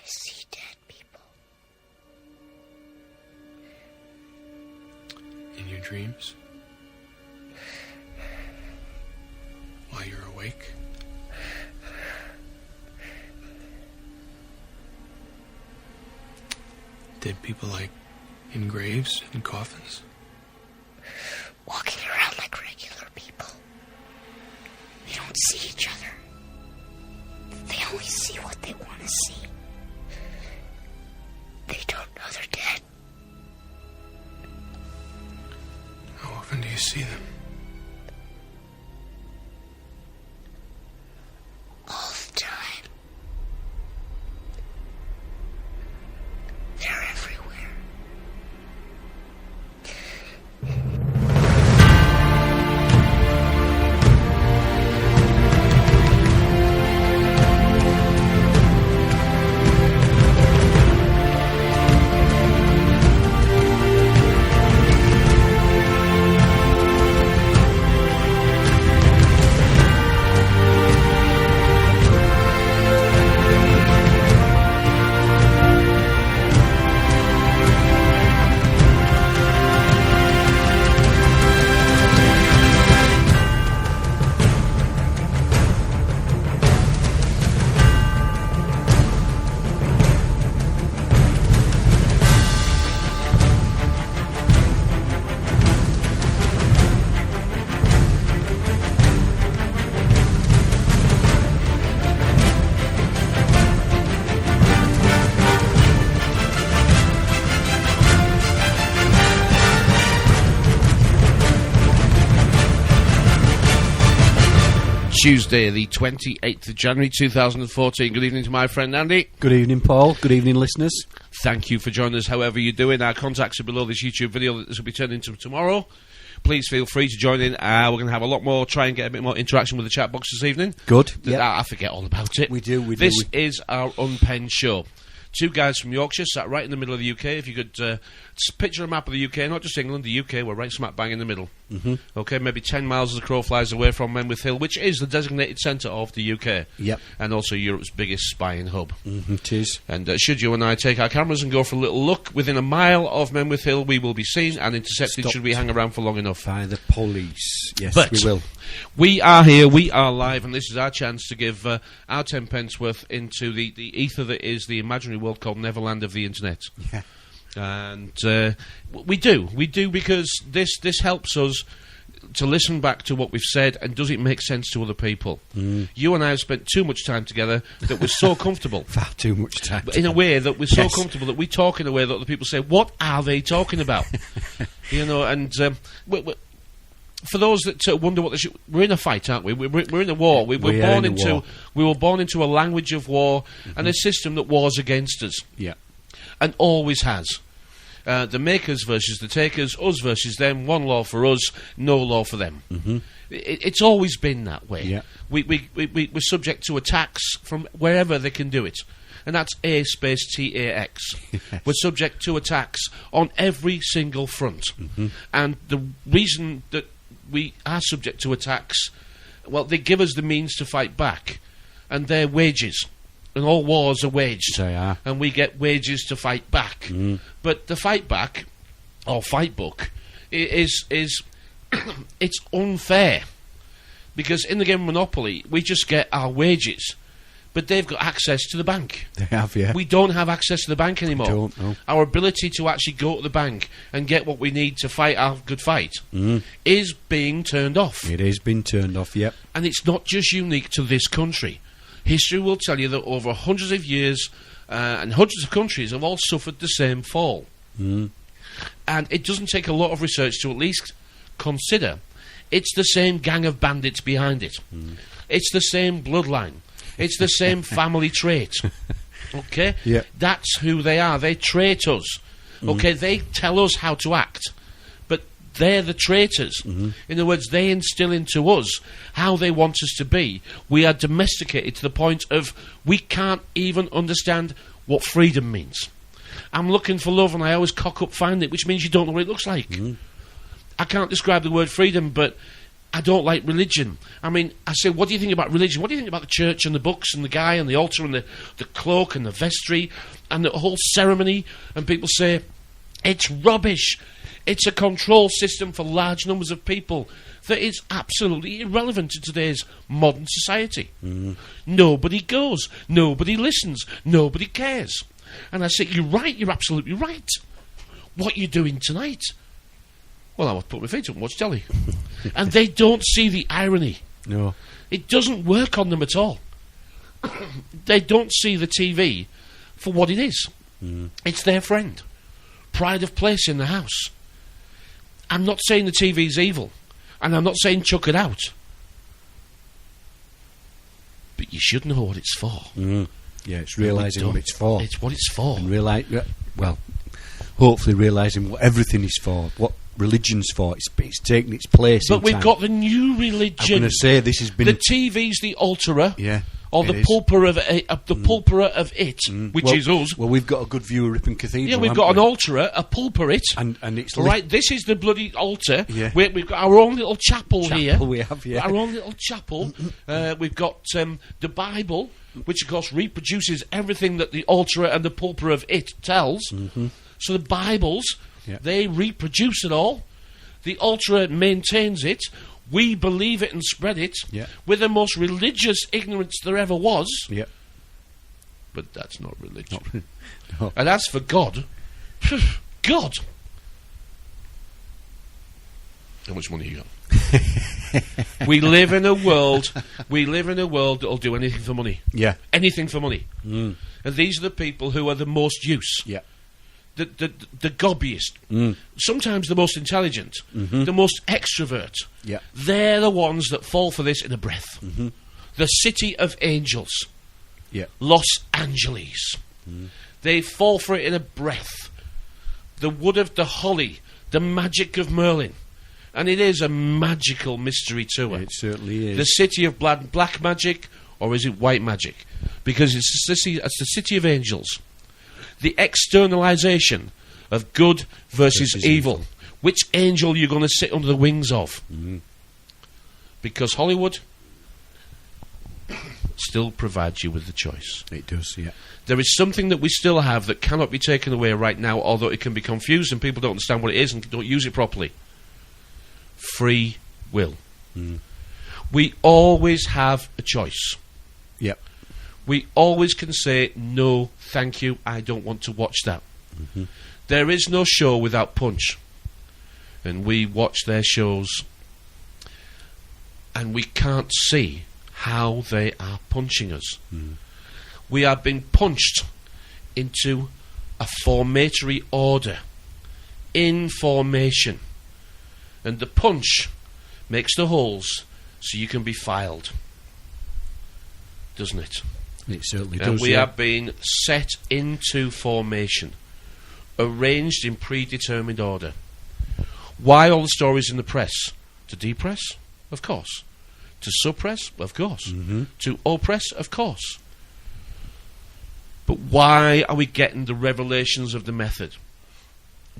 see dead people. In your dreams? While you're awake? Dead people like in graves and coffins? Walking around like regular people. They don't see each other. They only see what they want to see. They don't know they're dead. How often do you see them? All the time. They're everywhere. Tuesday, the 28th of January 2014. Good evening to my friend Andy. Good evening, Paul. Good evening, listeners. Thank you for joining us, however you're doing. Our contacts are below this YouTube video that this will be turned into tomorrow. Please feel free to join in. We're going to have a lot more, try and get a bit more interaction with the chat box this evening. Good. Yep. I forget all about it. We do. This is our Unpenned Show. Two guys from Yorkshire sat right in the middle of the UK. If you could picture a map of the UK, not just England, the UK, we're right smack bang in the middle. Mm-hmm. Okay, maybe 10 miles as the crow flies away from Menwith Hill, which is the designated centre of the UK. Yep. And also Europe's biggest spying hub. Mm-hmm, it is. And should you and I take our cameras and go for a little look within a mile of Menwith Hill, we will be seen and intercepted should we hang around for long enough. By the police. Yes, but we will. We are here, we are live, and this is our chance to give our 10 pence worth into the ether that is the imaginary world called Neverland of the Internet. Yeah. And we do because this helps us to listen back to what we've said, and does it make sense to other people? You and I have spent too much time together that we're so comfortable. Far too much time. In a way that we're so comfortable that we talk in a way that other people say, what are they talking about? You know, and for those that wonder what this, we're in a fight, aren't we? We're in a war. We were born into a language of war and a system that wars against us. Yeah. And always has. The makers versus the takers, us versus them, one law for us, no law for them. Mm-hmm. It's always been that way. Yeah. We're subject to attacks from wherever they can do it. And that's A-T-A-X. Yes. We're subject to attacks on every single front. Mm-hmm. And the reason that we are subject to attacks, well, they give us the means to fight back. And they're wages. And all wars are waged. They are. And we get wages to fight back. Mm. But the fight back, or fight book, is it's unfair. Because in the game of Monopoly, we just get our wages. But they've got access to the bank. They have, yeah. We don't have access to the bank anymore. We don't, no. Our ability to actually go to the bank and get what we need to fight our good fight is being turned off. It is being turned off, yep. And it's not just unique to this country. History will tell you that over hundreds of years and hundreds of countries have all suffered the same fall. Mm. And it doesn't take a lot of research to at least consider it's the same gang of bandits behind it. Mm. It's the same bloodline. It's the same family trait. Okay? Yep. That's who they are. They trait us. Okay? They tell us how to act. But they're the traitors. Mm-hmm. In other words, they instill into us how they want us to be. We are domesticated to the point of we can't even understand what freedom means. I'm looking for love and I always cock up find it, which means you don't know what it looks like. I can't describe the word freedom, but I don't like religion. I mean, I say, what do you think about religion? What do you think about the church and the books and the guy and the altar and the cloak and the vestry and the whole ceremony? And people say, it's rubbish. It's a control system for large numbers of people that is absolutely irrelevant to today's modern society. Nobody goes. Nobody listens. Nobody cares. And I say, you're right. You're absolutely right. What are you doing tonight? Well, I would put my feet up and watch telly. And they don't see the irony. No. It doesn't work on them at all. They don't see the TV for what it is. It's their friend. Pride of place in the house. I'm not saying the TV's evil. And I'm not saying chuck it out. But you should know what it's for. Yeah, it's realising what it's for. It's what it's for. And hopefully realising what everything is for, what religion's for. It's taking its place. But we've got the new religion. I'm going to say this has been... The TV's the alterer. Yeah. Or the pulperer of it, which is us. Well, we've got a good view of Ripon Cathedral. Yeah, we've got an alterer, a pulper it. And it's... Right, this is the bloody altar. Yeah. We've got our own little chapel here. We have, yeah. Our own little chapel. We've got the Bible, which of course reproduces everything that the alterer and the pulper of it tells. So the Bibles, they reproduce it all. The alterer maintains it. We believe it and spread it. We're the most religious ignorance there ever was. But that's not religion. No. And as for God, God, how much money you got? We live in a world that'll do anything for money. Yeah. Anything for money. And these are the people who are the most use. Yeah. The gobbiest, sometimes the most intelligent, the most extrovert. Yeah. They're the ones that fall for this in a breath. The city of angels, Los Angeles. They fall for it in a breath. The wood of the holly, the magic of Merlin. And it is a magical mystery tour. It certainly is. The city of black magic, or is it white magic? Because it's the city of angels. The externalisation of good versus evil. Which angel you're going to sit under the wings of? Because Hollywood still provides you with the choice. It does, yeah. There is something that we still have that cannot be taken away right now, although it can be confused and people don't understand what it is and don't use it properly. Free will. We always have a choice. Yep. We always can say, no, thank you, I don't want to watch that. There is no show without punch. And we watch their shows and we can't see how they are punching us. We are being punched into a formatory order. In formation. And the punch makes the holes so you can be filed. Doesn't it? It certainly does. We are being set into formation, arranged in predetermined order. Why all the stories in the press? To depress? Of course. To suppress? Of course. To oppress? Of course. But why are we getting the revelations of the method?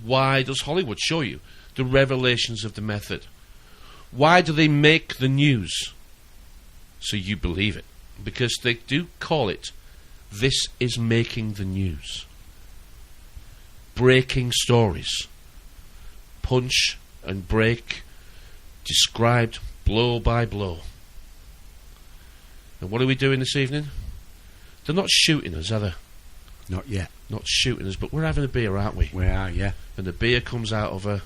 Why does Hollywood show you the revelations of the method? Why do they make the news? So you believe it. Because they do call it, this is making the news. Breaking stories. Punch and break, described blow by blow. And what are we doing this evening? They're not shooting us, are they? Not yet. Not shooting us, but we're having a beer, aren't we? We are, yeah. And the beer comes out of a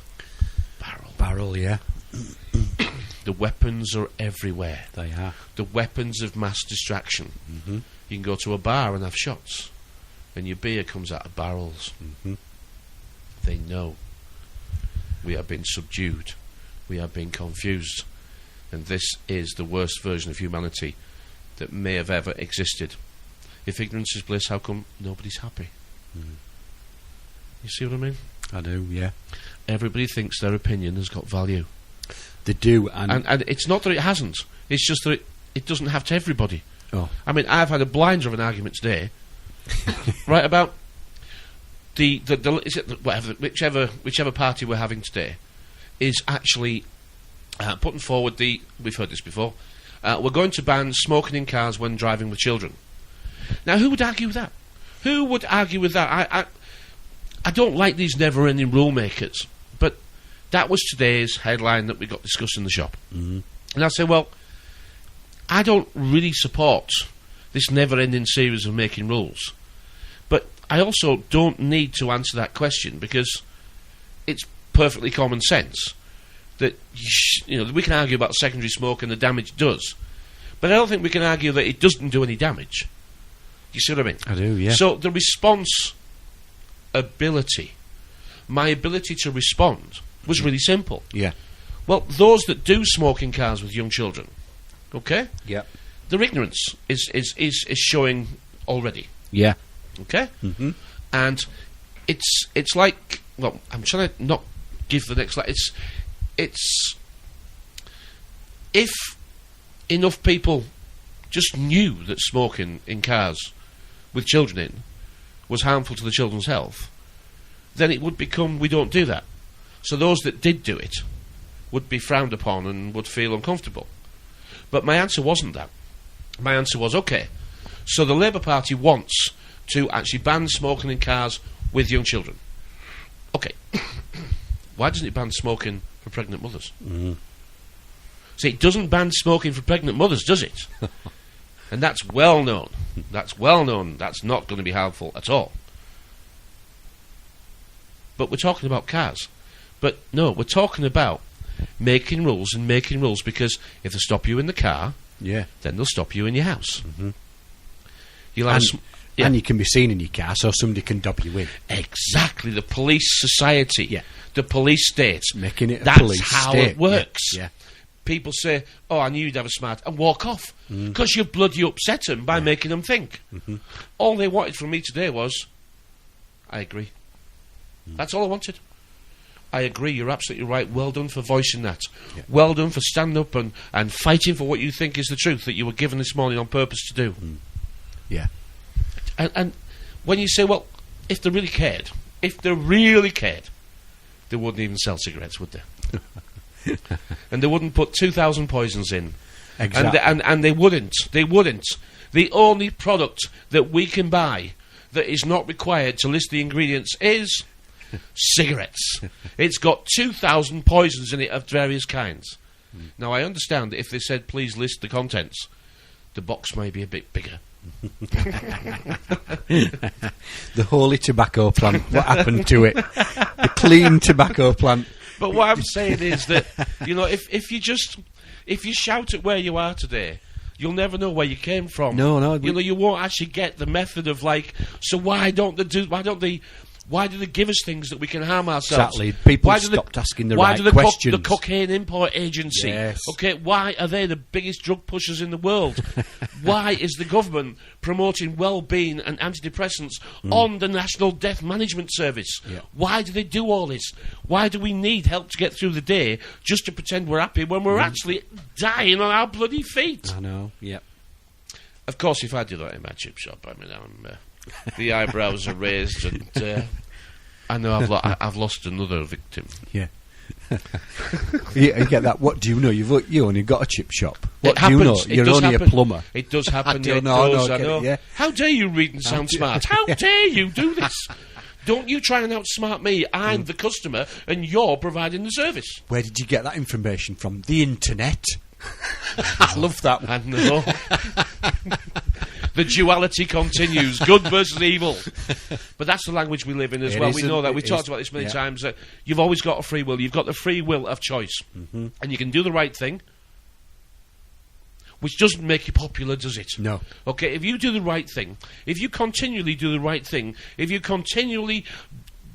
barrel. Barrel, yeah. The weapons are everywhere. They are. The weapons of mass distraction. You can go to a bar and have shots, and your beer comes out of barrels. They know. We are being subdued. We are being confused. And this is the worst version of humanity that may have ever existed. If ignorance is bliss, how come nobody's happy? You see what I mean? I do, yeah. Everybody thinks their opinion has got value. They do, and it's not that it hasn't. It's just that it doesn't have to everybody. Oh. I mean, I've had a blinder of an argument today, right, about the is it whatever whichever party we're having today is actually putting forward we've heard this before, we're going to ban smoking in cars when driving with children. Now, who would argue with that? Who would argue with that? I don't like these never-ending rule makers, but that was today's headline that we got discussed in the shop. Mm-hmm. And I say, well, I don't really support this never-ending series of making rules, but I also don't need to answer that question because it's perfectly common sense that we can argue about secondary smoke and the damage it does, but I don't think we can argue that it doesn't do any damage. You see what I mean? I do, yeah. So the response ability, my ability to respond, was really simple. Yeah. Well, those that do smoke in cars with young children, okay? Yeah. Their ignorance is showing already. Yeah. Okay? Mm-hmm. And it's like, well, I'm trying to not give the next slide. It's if enough people just knew that smoking in cars with children in was harmful to the children's health, then it would become we don't do that. So those that did do it would be frowned upon and would feel uncomfortable. But my answer wasn't that. My answer was, okay, so the Labour Party wants to actually ban smoking in cars with young children. Okay. Why doesn't it ban smoking for pregnant mothers? Mm-hmm. See, it doesn't ban smoking for pregnant mothers, does it? And that's well known. That's well known. That's not going to be harmful at all. But we're talking about cars. But no, we're talking about making rules and making rules because if they stop you in the car, yeah, then they'll stop you in your house. Mm-hmm. You'll have and you can be seen in your car so somebody can dob you in. Exactly. The police society. Yeah. The police state. Making it a That's police how state. it works. Yeah. People say, oh, I knew you'd have a smart, and walk off. Because you bloody upset them by making them think. Mm-hmm. All they wanted from me today was, I agree. That's all I wanted. I agree, you're absolutely right. Well done for voicing that. Yeah. Well done for standing up and fighting for what you think is the truth that you were given this morning on purpose to do. Yeah. And when you say, well, if they really cared, they wouldn't even sell cigarettes, would they? And they wouldn't put 2,000 poisons in. Exactly. And they wouldn't. They wouldn't. The only product that we can buy that is not required to list the ingredients is cigarettes. It's got 2,000 poisons in it of various kinds. Now, I understand that if they said, please list the contents, the box may be a bit bigger. The holy tobacco plant, what happened to it? The clean tobacco plant. But what I'm saying is that, if you shout at where you are today, you'll never know where you came from. No. You won't actually get the method of so why do they give us things that we can harm ourselves? Exactly. People stopped asking the right questions. Why do the Cocaine Import Agency? Yes. Okay, why are they the biggest drug pushers in the world? Why is the government promoting well-being and antidepressants on the National Death Management Service? Yeah. Why do they do all this? Why do we need help to get through the day just to pretend we're happy when we're actually dying on our bloody feet? I know, yeah. Of course, if I do that in my chip shop, the eyebrows are raised, and I know I've lost another victim. Yeah. You get that? What do you know? You only got a chip shop. What do you know? You're only a plumber. It does happen. I know. Yeah. How dare you read and sound smart? How dare you do this? Don't you try and outsmart me. I'm the customer, and you're providing the service. Where did you get that information from? The internet. I love that. I know. The duality continues, good versus evil. But that's the language we live in as well. We know that. We've talked about this many times. That you've always got a free will. You've got the free will of choice. Mm-hmm. And you can do the right thing, which doesn't make you popular, does it? No. Okay, if you do the right thing, if you continually do the right thing, if you continually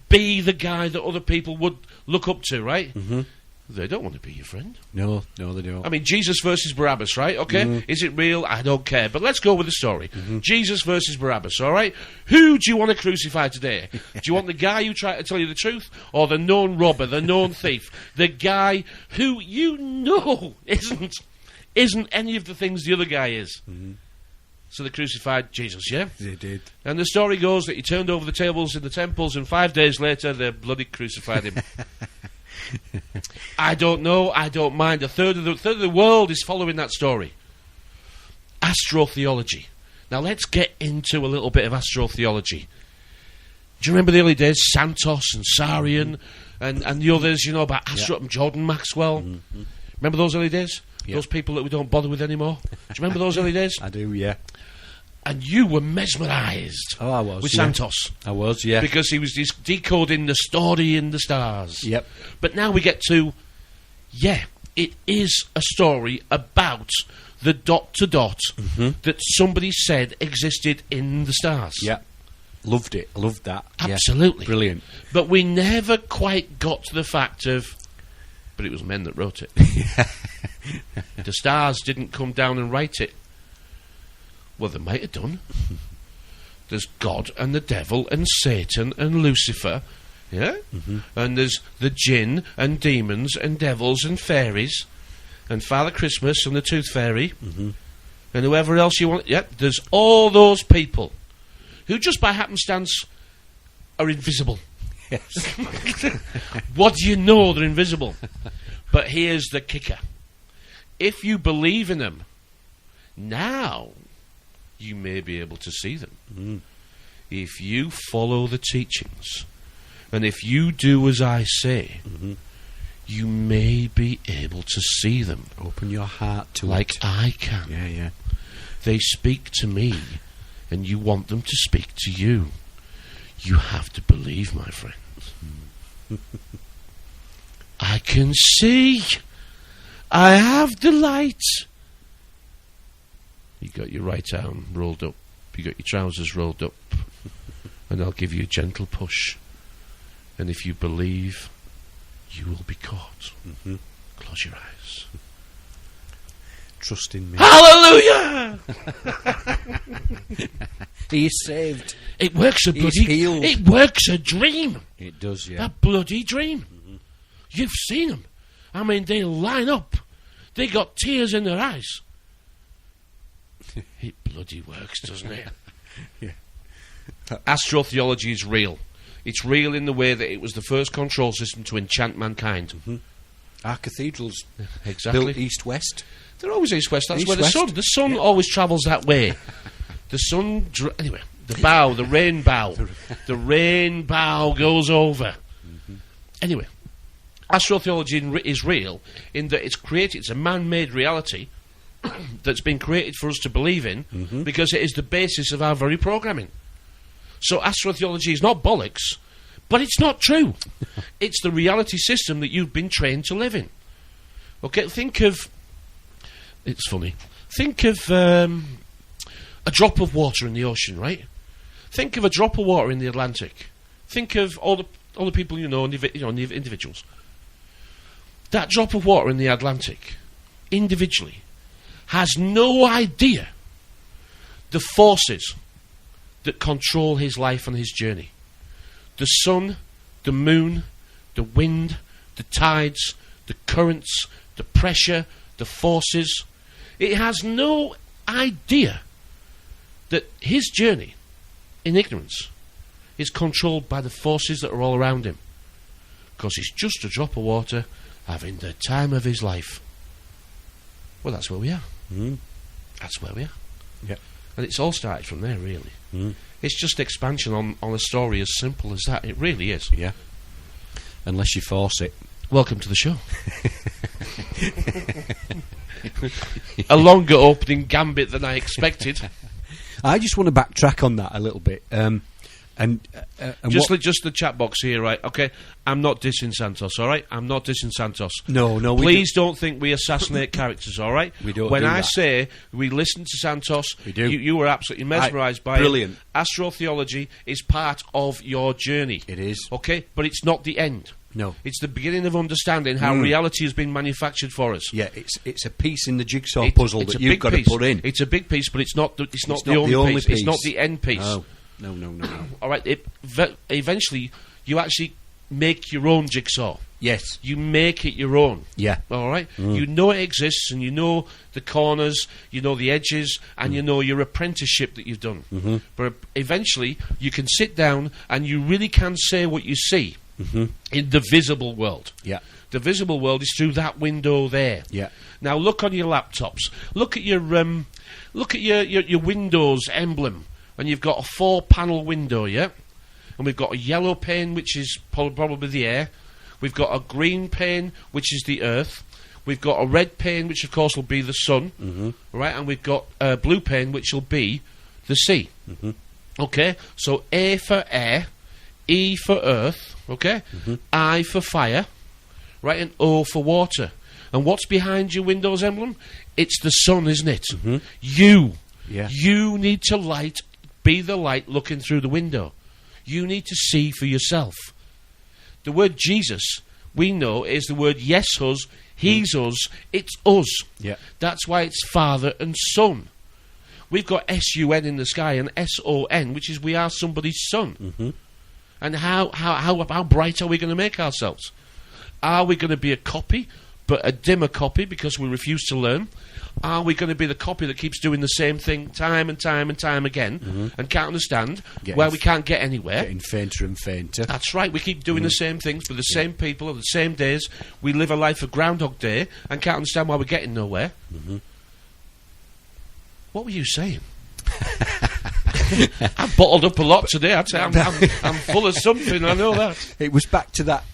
be the guy that other people would look up to, right? Mm-hmm. They don't want to be your friend. No, they don't. I mean, Jesus versus Barabbas, right? Okay, Is it real? I don't care. But let's go with the story. Jesus versus Barabbas, all right? Who do you want to crucify today? Do you want the guy who tried to tell you the truth, or the known robber, the known thief, the guy who isn't any of the things the other guy is? So they crucified Jesus, yeah? They did. And the story goes that he turned over the tables in the temples, and 5 days later they bloody crucified him. I don't know. I don't mind. A third of the world is following that story. Astrotheology. Now let's get into a little bit of astrotheology. Do you remember the early days? Santos and Sarian and the others, you know, about Jordan Maxwell. Remember those early days? Those people that we don't bother with anymore? Do you remember those early days? I do, yeah. And you were mesmerised. Oh, I was. With Santos. I was, yeah. Because he was decoding the story in the stars. Yep. But now we get to, it is a story about the dot-to-dot that somebody said existed in the stars. Yeah. Loved it. I loved that. Absolutely. Yeah. Brilliant. But we never quite got to the fact of, but it was men that wrote it. The stars didn't come down and write it. Well, they might have done. There's God and the devil and Satan and Lucifer, yeah? And there's the jinn and demons and devils and fairies and Father Christmas and the Tooth Fairy and whoever else you want. Yeah, there's all those people who just by happenstance are invisible. Yes. What do you know? They're invisible. But here's the kicker. If you believe in them, now you may be able to see them. If you follow the teachings, and if you do as I say, you may be able to see them. Open your heart to like it. I can. Yeah, yeah. They speak to me, and you want them to speak to you. You have to believe, my friends. I can see. I have the light. You got your right arm rolled up. You got your trousers rolled up. And I'll give you a gentle push. And if you believe, you will be caught. Close your eyes. Trust in me. Hallelujah! He is saved. It works a bloody... healed. It works a dream. It does, yeah. A bloody dream. You've seen them. I mean, they line up. They got tears in their eyes. It bloody works, doesn't it? Yeah. Astrotheology is real. It's real in the way that it was the first control system to enchant mankind. Our cathedrals Exactly. built east-west. They're always east-west. That's where East-west. the sun always travels that way. The sun... anyway, the bow, the rain bow. The rain bow goes over. Anyway, astrotheology is real in that it's created. It's a man-made reality that's been created for us to believe in because it is the basis of our very programming. So astrotheology is not bollocks, but it's not true. It's the reality system that you've been trained to live in. Okay, think of... It's funny. Think of a drop of water in the ocean, right? Think of a drop of water in the Atlantic. Think of all the people you know, and the individuals. That drop of water in the Atlantic, individually, has no idea the forces that control his life and his journey. The sun, the moon, the wind, the tides, the currents, the pressure, the forces. It has no idea that his journey in ignorance is controlled by the forces that are all around him. Because he's just a drop of water having the time of his life. Well, that's where we are. That's where we are. Yep. And it's all started from there, really. It's just expansion on a story as simple as that. It really is. Yeah. Unless you force it. Welcome to the show. A longer opening gambit than I expected. I just want to backtrack on that a little bit. Just the chat box here, right? Okay, I'm not dissing Santos, all right? I'm not dissing Santos. No. Please don't think we assassinate characters, all right? We don't. When do I that. say we listen to Santos, we do. You were absolutely mesmerised by brilliant. it. Astrotheology is part of your journey. It is. Okay, but it's not the end. No. It's the beginning of understanding how reality has been manufactured for us. Yeah, it's a piece in the jigsaw puzzle that you've got to put in. It's a big piece, but it's not the only piece. It's not the end piece. No. All right. Eventually, you actually make your own jigsaw. Yes. You make it your own. Yeah. All right. You know it exists, and you know the corners, you know the edges, and you know your apprenticeship that you've done. But eventually, you can sit down and you really can say what you see. in the visible world. Yeah. The visible world is through that window there. Yeah. Now look on your laptops. Look at your Windows emblem, and you've got a 4-panel window, yeah. And we've got a yellow pane, which is probably the air. We've got a green pane, which is the earth. We've got a red pane, which of course will be the sun, right? And we've got a blue pane, which will be the sea. Okay, so A for air, E for earth, okay, I for fire, right, and O for water. And what's behind your Windows emblem? It's the sun, isn't it? You need to be the light looking through the window. You need to see for yourself. The word Jesus, we know, is the word yes us, he's us, it's us. Yeah. That's why it's Father and Son. We've got S-U-N in the sky and S-O-N, which is we are somebody's son. And how bright are we going to make ourselves? Are we going to be a copy, but a dimmer copy because we refuse to learn? Are we going to be the copy that keeps doing the same thing time and time and time again and can't understand, where we can't get anywhere? Getting fainter and fainter. That's right, we keep doing the same things with the same people on the same days. We live a life of Groundhog Day and can't understand why we're getting nowhere. What were you saying? I've bottled up a lot today. I tell you, I'm full of something, I know that. It was back to that,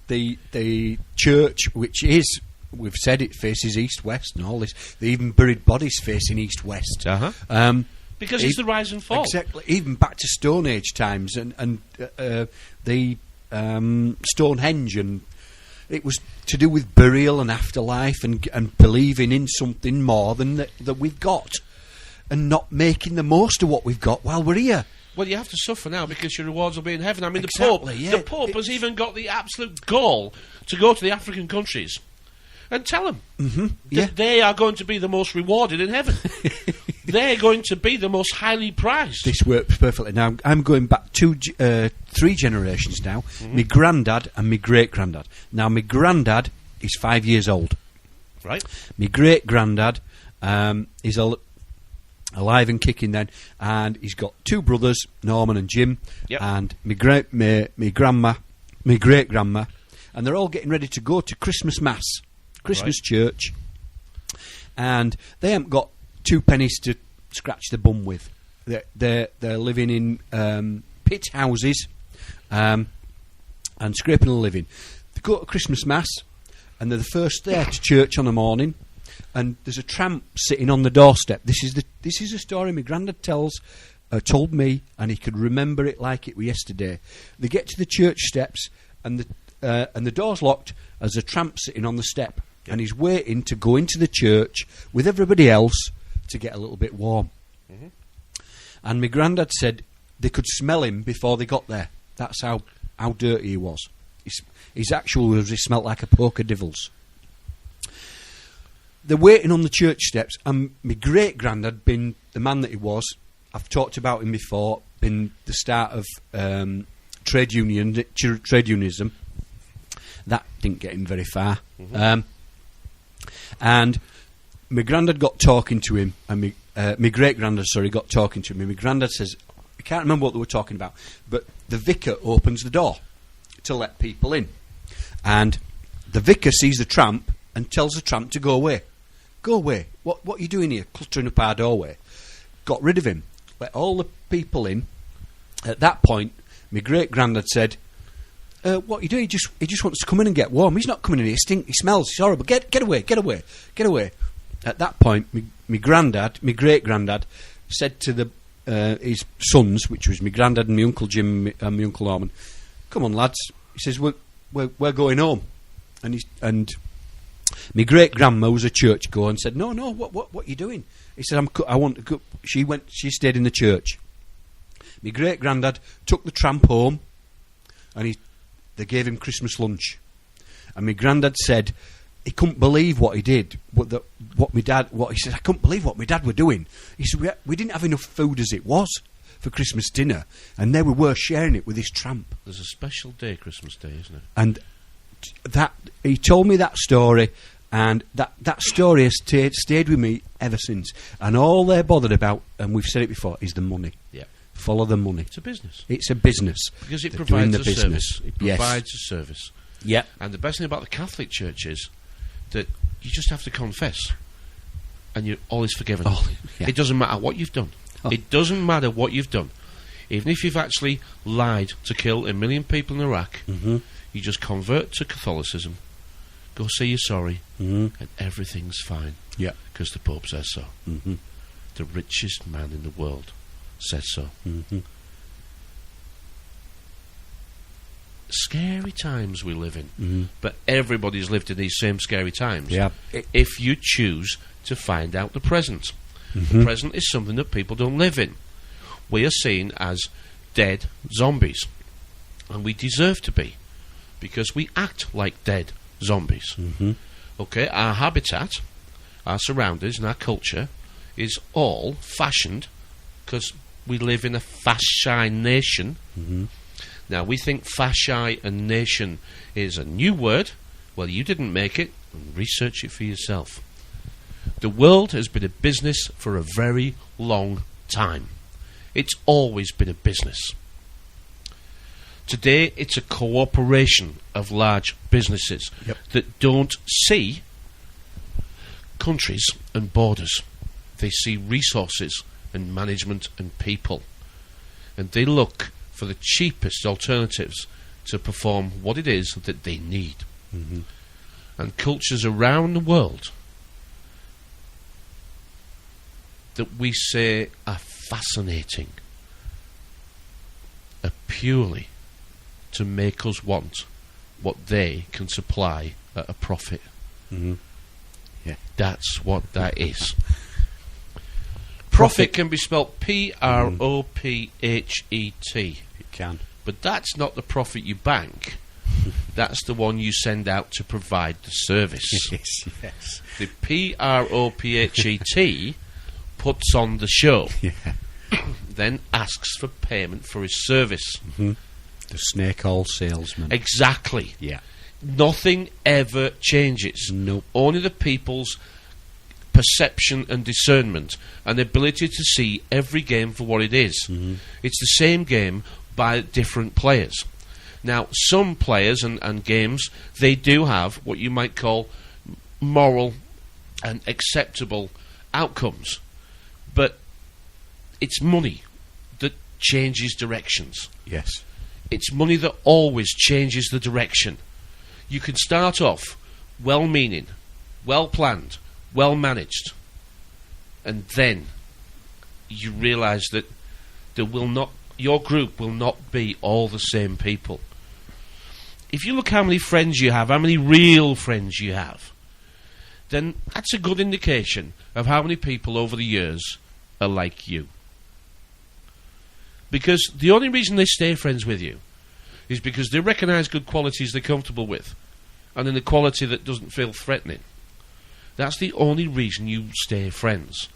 the church, which is, we've said it faces east-west and all this. They even buried bodies facing east-west. Because it's the rise and fall. Exactly. Even back to Stone Age times and the Stonehenge, and it was to do with burial and afterlife and believing in something more than that we've got, and not making the most of what we've got while we're here. Well, you have to suffer now because your rewards will be in heaven. I mean, Exactly, the Pope has even got the absolute gall to go to the African countries and tell them that they are going to be the most rewarded in heaven. They're going to be the most highly prized. This works perfectly. Now, I'm going back 3 generations now. My granddad and my great-granddad. Now, my granddad is 5 years old. Right. My great-granddad is alive and kicking then, and he's got 2 brothers, Norman and Jim, and my great-grandma, and they're all getting ready to go to Christmas Mass, Christmas church, and they haven't got 2 pennies to scratch the bum with. They're living in pit houses and scraping a living. They go to Christmas Mass, and they're the first there to church on the morning, and there's a tramp sitting on the doorstep. This is a story my granddad told me, and he could remember it like it was yesterday. They get to the church steps, and the door's locked. There's a tramp sitting on the step, and he's waiting to go into the church with everybody else to get a little bit warm. And my granddad said they could smell him before they got there. That's how dirty he was. His actual words, he smelt like a poke of devils. They're waiting on the church steps, and my great-granddad, being the man that he was, I've talked about him before, been the start of trade unionism. That didn't get him very far. And my granddad got talking to him, and my great-granddad, got talking to him, and my granddad says, I can't remember what they were talking about, but the vicar opens the door to let people in. And the vicar sees the tramp and tells the tramp to go away. Go away. What are you doing here, cluttering up our doorway? Got rid of him. Let all the people in. At that point, my great-granddad said, what are you doing? He just wants to come in and get warm. He's not coming in here. He smells. He's horrible. Get away. At that point, my great-granddad, said to his sons, which was my granddad and my Uncle Jim and my Uncle Norman, come on, lads. He says, we're going home. And my great-grandma was a churchgoer and said, no, what are you doing? He said, I want to go. She stayed in the church. My great-granddad took the tramp home, and they gave him Christmas lunch. And my granddad said he couldn't believe what he did. He said, I couldn't believe what my dad were doing. He said, we didn't have enough food as it was for Christmas dinner, and there we were sharing it with this tramp. There's a special day, Christmas Day, isn't it? And he told me that story, and that story has stayed with me ever since. And all they're bothered about, and we've said it before, is the money. Yeah. Follow the money. It's a business. It's a business. Because it They're doing provides the a business. service. It Yes. provides a service. Yeah. And the best thing about the Catholic Church is that you just have to confess, and all is forgiven. Oh, yeah. It doesn't matter what you've done. Oh. It doesn't matter what you've done. Even if you've actually lied to kill 1 million people in Iraq, Mm-hmm. you just convert to Catholicism, go say you're sorry, Mm-hmm. and everything's fine. Yeah. Because the Pope says so. Mm-hmm. The richest man in the world says so. Mm-hmm. Scary times we live in. Mm-hmm. But everybody's lived in these same scary times. Yeah. If you choose to find out the present. Mm-hmm. The present is something that people don't live in. We are seen as dead zombies. And we deserve to be. Because we act like dead zombies. Mm-hmm. Okay, our habitat, our surroundings and our culture is all fashioned because we live in a fasci nation. Mm-hmm. Now, we think fasci and nation is a new word. Well, you didn't make it. Research it for yourself. The world has been a business for a very long time. It's always been a business. Today, it's a cooperation of large businesses that don't see countries and borders. They see resources and management and people. And they look for the cheapest alternatives to perform what it is that they need. Mm-hmm. And cultures around the world that we say are fascinating are purely to make us want what they can supply at a profit. Mm-hmm. Yeah. That's what that is. Profit can be spelt P-R-O-P-H-E-T. It can. But that's not the profit you bank. That's the one you send out to provide the service. Yes. The P-R-O-P-H-E-T puts on the show, Yeah. then asks for payment for his service. Mm-hmm. The snake oil salesman. Exactly. Yeah. Nothing ever changes. Nope. Only the people's perception and discernment and ability to see every game for what it is. Mm-hmm. It's the same game by different players. Now, some players and games, they do have what you might call moral and acceptable outcomes. But it's money that changes directions. Yes. It's money that always changes the direction. You can start off well-meaning, well-planned, well-managed, and then you realise that your group will not be all the same people. If you look how many friends you have, how many real friends you have, then that's a good indication of how many people over the years are like you. Because the only reason they stay friends with you is because they recognise good qualities they're comfortable with, and then the quality that doesn't feel threatening. That's the only reason you stay friends.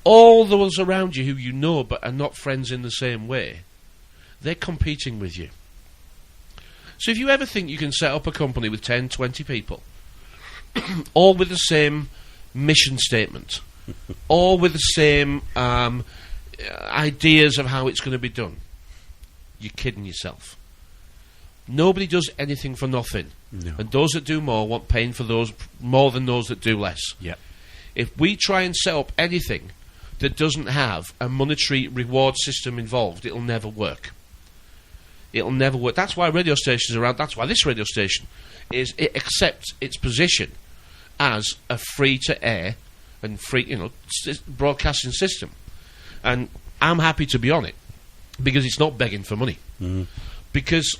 All those around you who you know but are not friends in the same way, they're competing with you. So if you ever think you can set up a company with 10, 20 people, all with the same mission statement, all with the same ideas of how it's going to be done, you're kidding yourself. Nobody does anything for nothing. No. And those that do more want paying for those more than those that do less. Yeah. If we try and set up anything that doesn't have a monetary reward system involved, it'll never work. It'll never work. That's why radio stations are around. That's why this radio station it accepts its position as a free-to-air and free, broadcasting system. And I'm happy to be on it because it's not begging for money. Mm. Because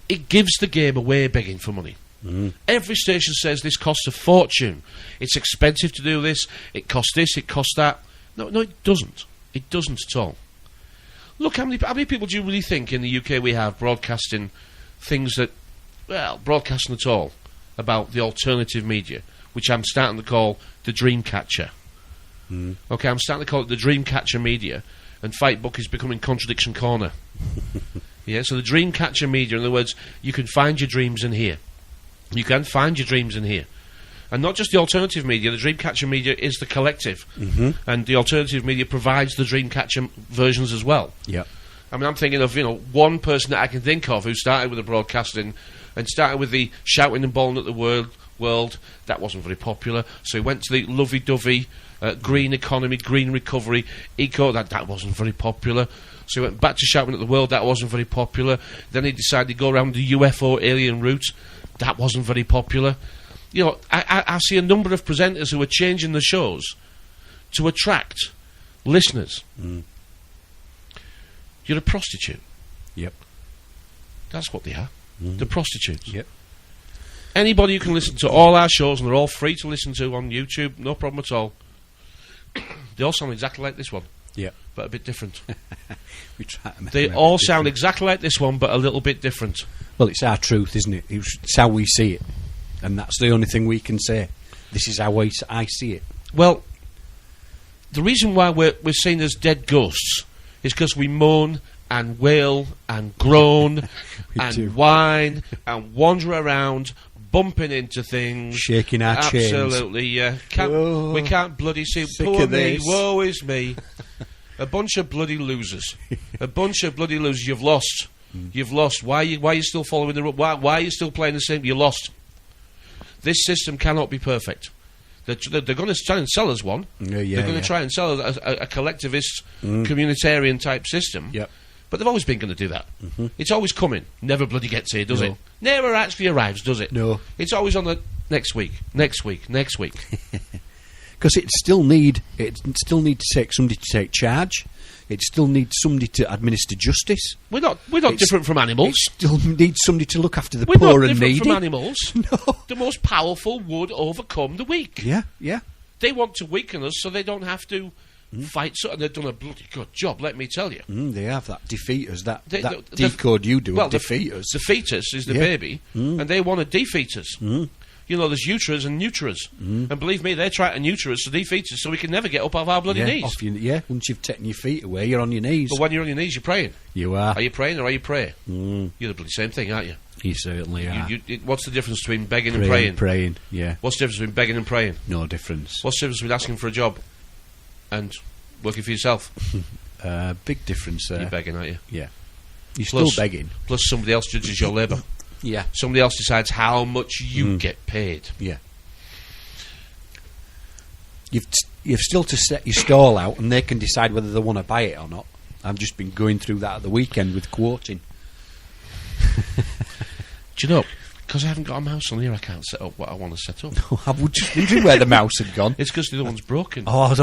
it gives the game away begging for money. Mm. Every station says this costs a fortune. It's expensive to do this. It costs this. It costs that. No, it doesn't. It doesn't at all. Look, how many people do you really think in the UK we have broadcasting things that, broadcasting at all about the alternative media, which I'm starting to call the Dreamcatcher. Mm. Okay, I'm starting to call it the Dreamcatcher media, and Fight Book is becoming Contradiction Corner. Yeah, so the Dreamcatcher media, in other words, you can find your dreams in here. You can find your dreams in here. And not just the alternative media, the Dreamcatcher media is the collective. And the alternative media provides the Dreamcatcher versions as well. Yeah. I mean, I'm thinking of, one person that I can think of who started with the broadcasting and started with the shouting and bawling at the world. That wasn't very popular. So he went to the lovey-dovey green economy, green recovery, eco. That wasn't very popular. So he went back to shouting at the world. That wasn't very popular. Then he decided to go around the UFO alien route. That wasn't very popular. I see a number of presenters who are changing the shows to attract listeners. You're a prostitute. Yep. That's what they are. They're prostitutes. Yep. Anybody who can listen to all our shows, and they're all free to listen to on YouTube, no problem at all. They all sound exactly like this one. Yeah. But a bit different. We try to make they them all different. sound exactly like this one, but a little bit different. Well, it's our truth, isn't it? It's how we see it. And that's the only thing we can say. This is how I see it. Well, the reason why we're seen as dead ghosts is because we moan and wail and groan and whine and wander around, bumping into things, shaking our chains. Absolutely, yeah. We can't bloody see. Sick Poor of me, this. woe is me. A bunch of bloody losers. A bunch of bloody losers. You've lost. You've lost. Why are you still following the? Why are you still playing the same? You lost. This system cannot be perfect. They're going to try and sell us one. They're going to try and sell us a collectivist, communitarian type system. Yep. But they've always been going to do that. It's always coming. Never bloody gets here, does it? Never actually arrives, does it? No. It's always on the next week. Because it still need to take somebody to take charge. It still needs somebody to administer justice. We're not different from animals. It still needs somebody to look after the We're poor not and different needy. from animals. No. The most powerful would overcome the weak. Yeah. They want to weaken us so they don't have to fight. And they've done a bloody good job, let me tell you. They have that defeaters, that decode you do. Well, defeaters. The fetus is the baby, and they want to defeat us. There's uterus and neutras. And believe me, they're trying to neuter us to defeat us so we can never get up off our bloody knees. Once you've taken your feet away, you're on your knees. But when you're on your knees, you're praying. You are. Are you praying or are you praying? You're the bloody same thing, aren't you? You certainly are. What's the difference between begging and praying? Praying, yeah. What's the difference between begging and praying? No difference. What's the difference between asking for a job and working for yourself? Big difference there. You're begging, aren't you? Yeah. You're still begging. Plus somebody else judges your labour. Yeah. Somebody else decides how much you get paid. Yeah. You've still to set your stall out, and they can decide whether they want to buy it or not. I've just been going through that at the weekend with quoting. Do you know? Because I haven't got a mouse on here, I can't set up what I want to set up. I was just wondering where the mouse had gone. It's because the other one's broken. Oh,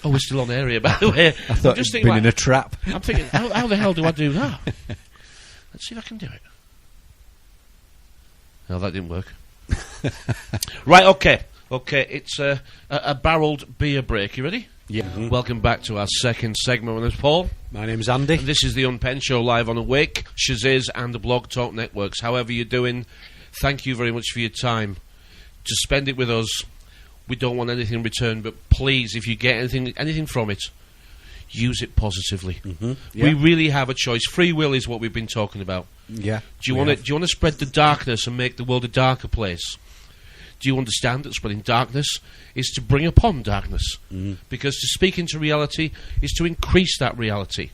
we're still on air here, by the way. I thought it'd been in a trap. I'm thinking, how the hell do I do that? Let's see if I can do it. No, that didn't work. Right, okay, it's a barrelled beer break. You ready? Yeah. Welcome back to our second segment. My name's Paul. My name's Andy. And this is the Unpenned Show live on Awake, Shaziz and the Blog Talk Networks. However you're doing, thank you very much for your time. To spend it with us. We don't want anything in return, but please, if you get anything from it, use it positively. We really have a choice. Free will is what we've been talking about. Yeah. Do you want to spread the darkness and make the world a darker place? Do you understand that spreading darkness is to bring upon darkness? Because to speak into reality is to increase that reality.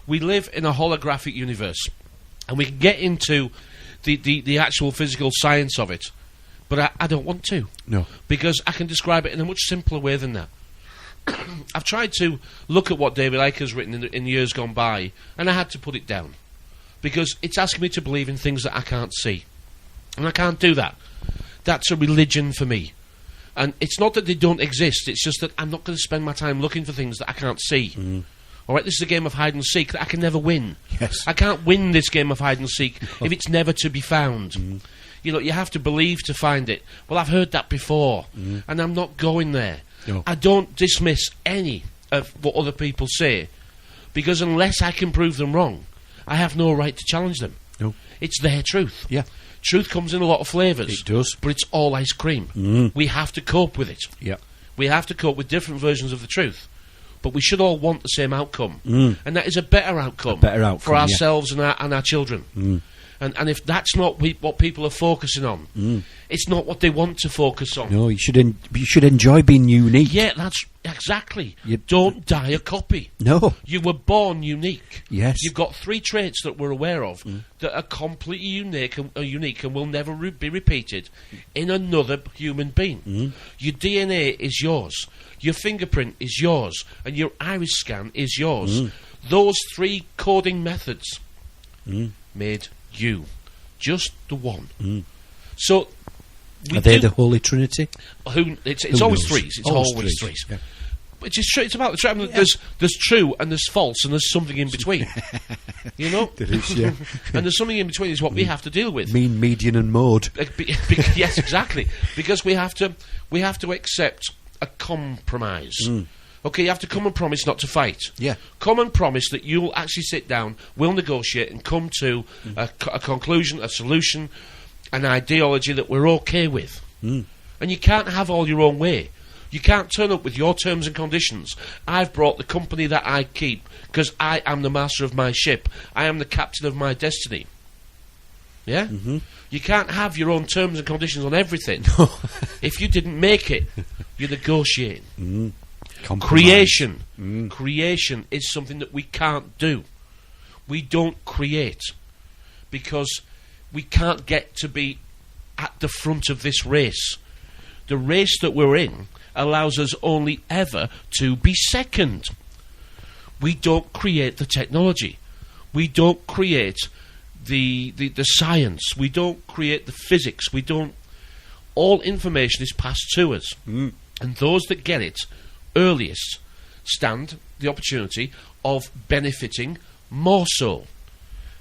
We live in a holographic universe, and we can get into the actual physical science of it, but I don't want to. No. Because I can describe it in a much simpler way than that. I've tried to look at what David Icke has written in years gone by, and I had to put it down. Because it's asking me to believe in things that I can't see. And I can't do that. That's a religion for me. And it's not that they don't exist, it's just that I'm not going to spend my time looking for things that I can't see. Alright, this is a game of hide and seek that I can never win. Yes. I can't win this game of hide and seek if it's never to be found. You have to believe to find it. Well, I've heard that before, and I'm not going there. No. I don't dismiss any of what other people say, because unless I can prove them wrong, I have no right to challenge them. No. It's their truth. Yeah. Truth comes in a lot of flavours. It does. But it's all ice cream. We have to cope with it. Yeah. We have to cope with different versions of the truth. But we should all want the same outcome. And that is a better outcome, for ourselves and our children. And if that's not what people are focusing on, it's not what they want to focus on. No, you should enjoy being unique. Yeah, that's exactly. Don't die a copy. No. You were born unique. Yes. You've got 3 traits that we're aware of that are completely unique and will never be repeated in another human being. Your DNA is yours. Your fingerprint is yours. And your iris scan is yours. Those 3 coding methods made you. Just the one. So... Are they the Holy Trinity? It's always knows? 3s. It's always 3s. Yeah. Which is true. It's about the true. I mean, there's true and there's false and there's something in between. You know? There is, yeah. And there's something in between is what we have to deal with. Mean, median and mode. Yes, exactly. Because we have to accept a compromise. Okay, you have to come and promise not to fight. Yeah. Come and promise that you'll actually sit down, we'll negotiate and come to a conclusion, a solution, an ideology that we're okay with. And you can't have all your own way. You can't turn up with your terms and conditions. I've brought the company that I keep because I am the master of my ship. I am the captain of my destiny. Yeah? You can't have your own terms and conditions on everything. If you didn't make it, you're negotiating. Creation. Creation is something that we can't do. We don't create because we can't get to be at the front of this race. The race that we're in allows us only ever to be second. We don't create the technology. We don't create the science. We don't create the physics. We don't. All information is passed to us. And those that get it earliest stand the opportunity of benefiting more so.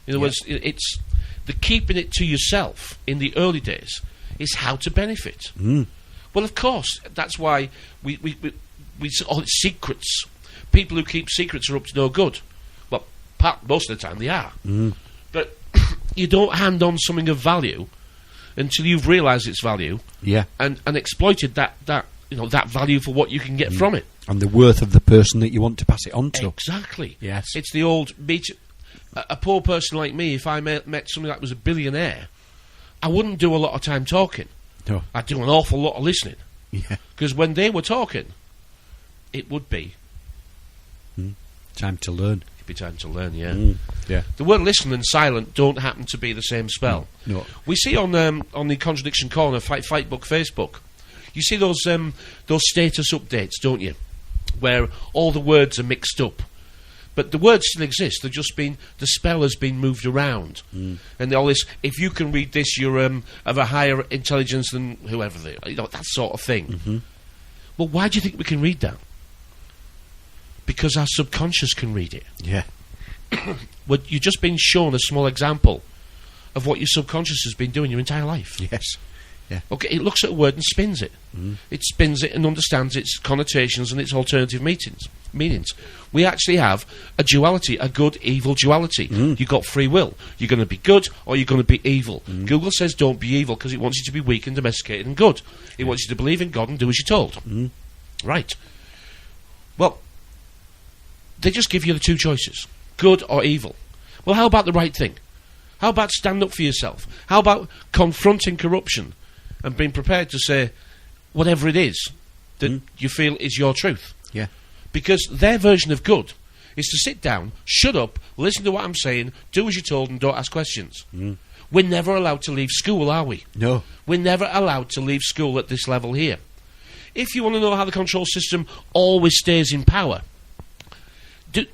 In other words, it's the keeping it to yourself in the early days is how to benefit. Well, of course, that's why we all it's secrets. People who keep secrets are up to no good. Well, most of the time they are. But you don't hand on something of value until you've realised its value. Yeah. And exploited that value for what you can get from it. And the worth of the person that you want to pass it on to. Exactly. Yes. It's the old a poor person like me, if I met somebody that was a billionaire, I wouldn't do a lot of time talking. No. I'd do an awful lot of listening. Yeah. Because when they were talking, it would be time to learn. It'd be time to learn, yeah. Yeah. The word listen and silent don't happen to be the same spell. No. We see on the Contradiction Corner Fight Book Facebook, you see those status updates, don't you? Where all the words are mixed up. But the words still exist. They've just been, the spell has been moved around. And all this, if you can read this, you're of a higher intelligence than whoever they are. That sort of thing. Well, why do you think we can read that? Because our subconscious can read it. Yeah. Well, you've just been shown a small example of what your subconscious has been doing your entire life. Yes. Yeah. Okay, it looks at a word and spins it. It spins it and understands its connotations and its alternative meanings. We actually have a duality, a good-evil duality. You've got free will. You're going to be good or you're going to be evil. Google says don't be evil because it wants you to be weak and domesticated and good. It wants you to believe in God and do as you're told. Right. Well, they just give you the 2 choices, good or evil. Well, how about the right thing? How about stand up for yourself? How about confronting corruption and being prepared to say whatever it is that you feel is your truth? Yeah. Because their version of good is to sit down, shut up, listen to what I'm saying, do as you're told and don't ask questions. We're never allowed to leave school, are we? No. We're never allowed to leave school at this level here. If you want to know how the control system always stays in power, look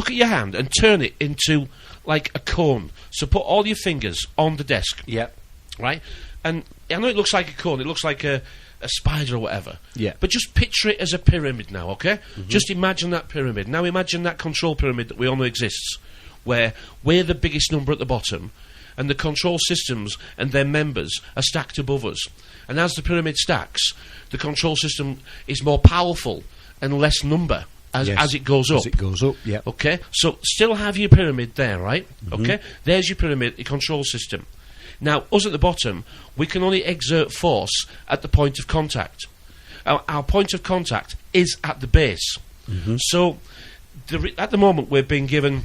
at your hand and turn it into like a cone. So put all your fingers on the desk. Yep. Right? And I know it looks like a cone, it looks like a spider or whatever. Yeah. But just picture it as a pyramid now, okay? Just imagine that pyramid. Now imagine that control pyramid that we all know exists, where we're the biggest number at the bottom, and the control systems and their members are stacked above us. And as the pyramid stacks, the control system is more powerful and less number as it goes up. As it goes up, yeah. Okay? So still have your pyramid there, right? Okay? There's your pyramid, your control system. Now, us at the bottom, we can only exert force at the point of contact. Our point of contact is at the base. So, at the moment, we're being given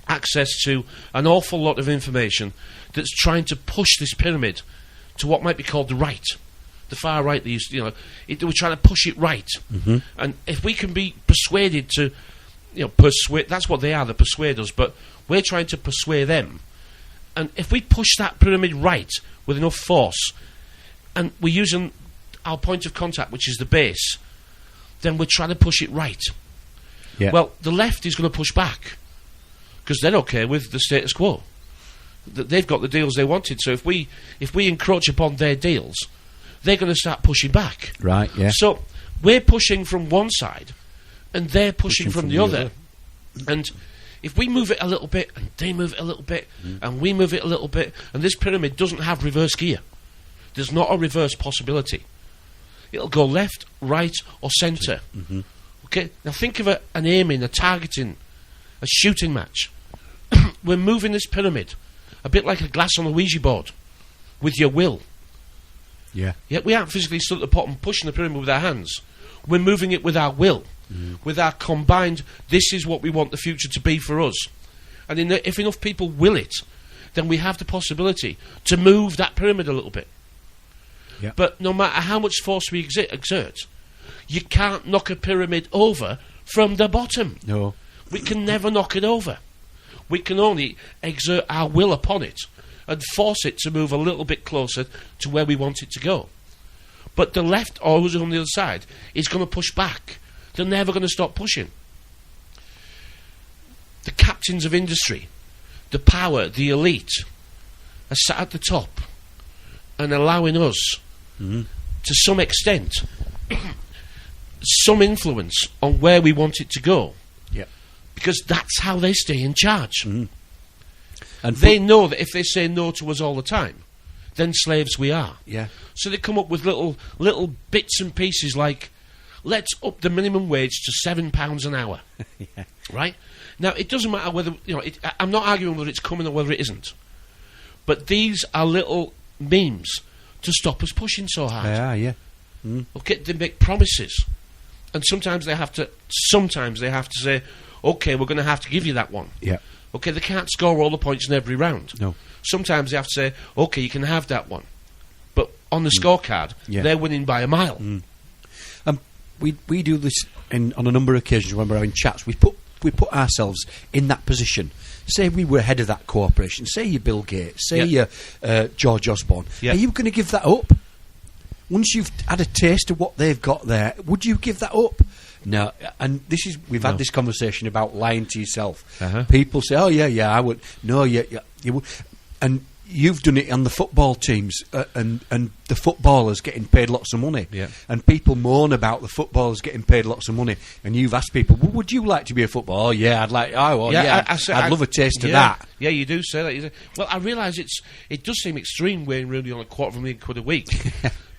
access to an awful lot of information that's trying to push this pyramid to what might be called the right. The far right, they used, we're trying to push it right. Mm-hmm. And if we can be persuaded to, persuade, that's what they are, the persuaders, but we're trying to persuade them. And if we push that pyramid right with enough force, and we're using our point of contact, which is the base, then we're trying to push it right. Yeah. Well, the left is going to push back, because they're okay with the status quo. They've got the deals they wanted, so if we encroach upon their deals, they're going to start pushing back. Right, yeah. So we're pushing from one side, and they're pushing from the other. And if we move it a little bit, and they move it a little bit, and we move it a little bit, and this pyramid doesn't have reverse gear. There's not a reverse possibility. It'll go left, right, or centre. Mm-hmm. Okay? Now think of an aiming, a targeting, a shooting match. We're moving this pyramid a bit like a glass on a Ouija board, with your will. Yeah. Yet we aren't physically stood at the bottom pushing the pyramid with our hands. We're moving it with our will, with our combined, this is what we want the future to be for us. And if enough people will it, then we have the possibility to move that pyramid a little bit. Yeah. But no matter how much force we exert, you can't knock a pyramid over from the bottom. No. We can never knock it over. We can only exert our will upon it and force it to move a little bit closer to where we want it to go. But the left, or who's on the other side, is going to push back. They're never going to stop pushing. The captains of industry, the power, the elite, are sat at the top and allowing us, to some extent, some influence on where we want it to go. Yeah. Because that's how they stay in charge. And they know that if they say no to us all the time, then slaves we are. Yeah. So they come up with little bits and pieces like, let's up the minimum wage to £7 an hour. Yeah. Right? Now, it doesn't matter whether, I'm not arguing whether it's coming or whether it isn't. But these are little memes to stop us pushing so hard. Yeah, yeah. Okay, they make promises. And sometimes they have to say, okay, we're going to have to give you that one. Yeah. Okay, they can't score all the points in every round. No. Sometimes they have to say, okay, you can have that one. But on the scorecard, they're winning by a mile. We do this on a number of occasions when we're having chats. We put ourselves in that position. Say we were head of that corporation. Say you're Bill Gates. Say you're George Osborne. Yeah. Are you going to give that up? Once you've had a taste of what they've got there, would you give that up? No. And we've had this conversation about lying to yourself. People say, "Oh yeah, I would." No, you would. And you've done it on the football teams and the footballers getting paid lots of money. Yeah. And people moan about the footballers getting paid lots of money. And you've asked people, well, would you like to be a footballer? Oh, yeah, I'd like. Oh, well, yeah. I'd love a taste of that. Yeah, you do say that. You say, well, I realise it does seem extreme weighing really on £250,000 a week.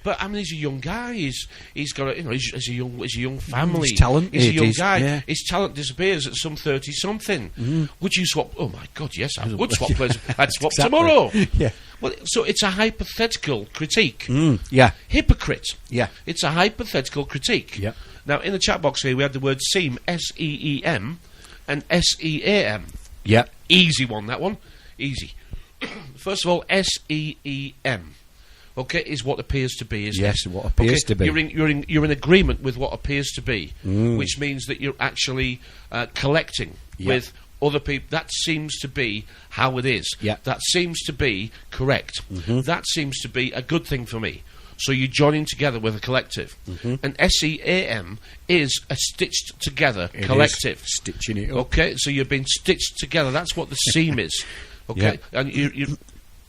But I mean, he's a young guy. He's got he's a young family. His talent. He's a young guy. Yeah. His talent disappears at some 30-something. Would you swap? Oh my God, yes, I would swap places. I'd swap tomorrow. Yeah. Well, so it's a hypothetical critique. Yeah. Hypocrite. Yeah. It's a hypothetical critique. Yeah. Now, in the chat box here, we had the word seem, S-E-E-M, and S-E-A-M. Yeah. Easy one, that one. Easy. First of all, S-E-E-M. Okay, is what appears to be, isn't it? Yes, what appears to be. You're in agreement with what appears to be, which means that you're actually collecting with other people. That seems to be how it is. Yeah. That seems to be correct. That seems to be a good thing for me. So you're joining together with a collective. And SEAM is a stitched together collective. Stitching it up. Okay, so you've been stitched together. That's what the seam is. Okay, and you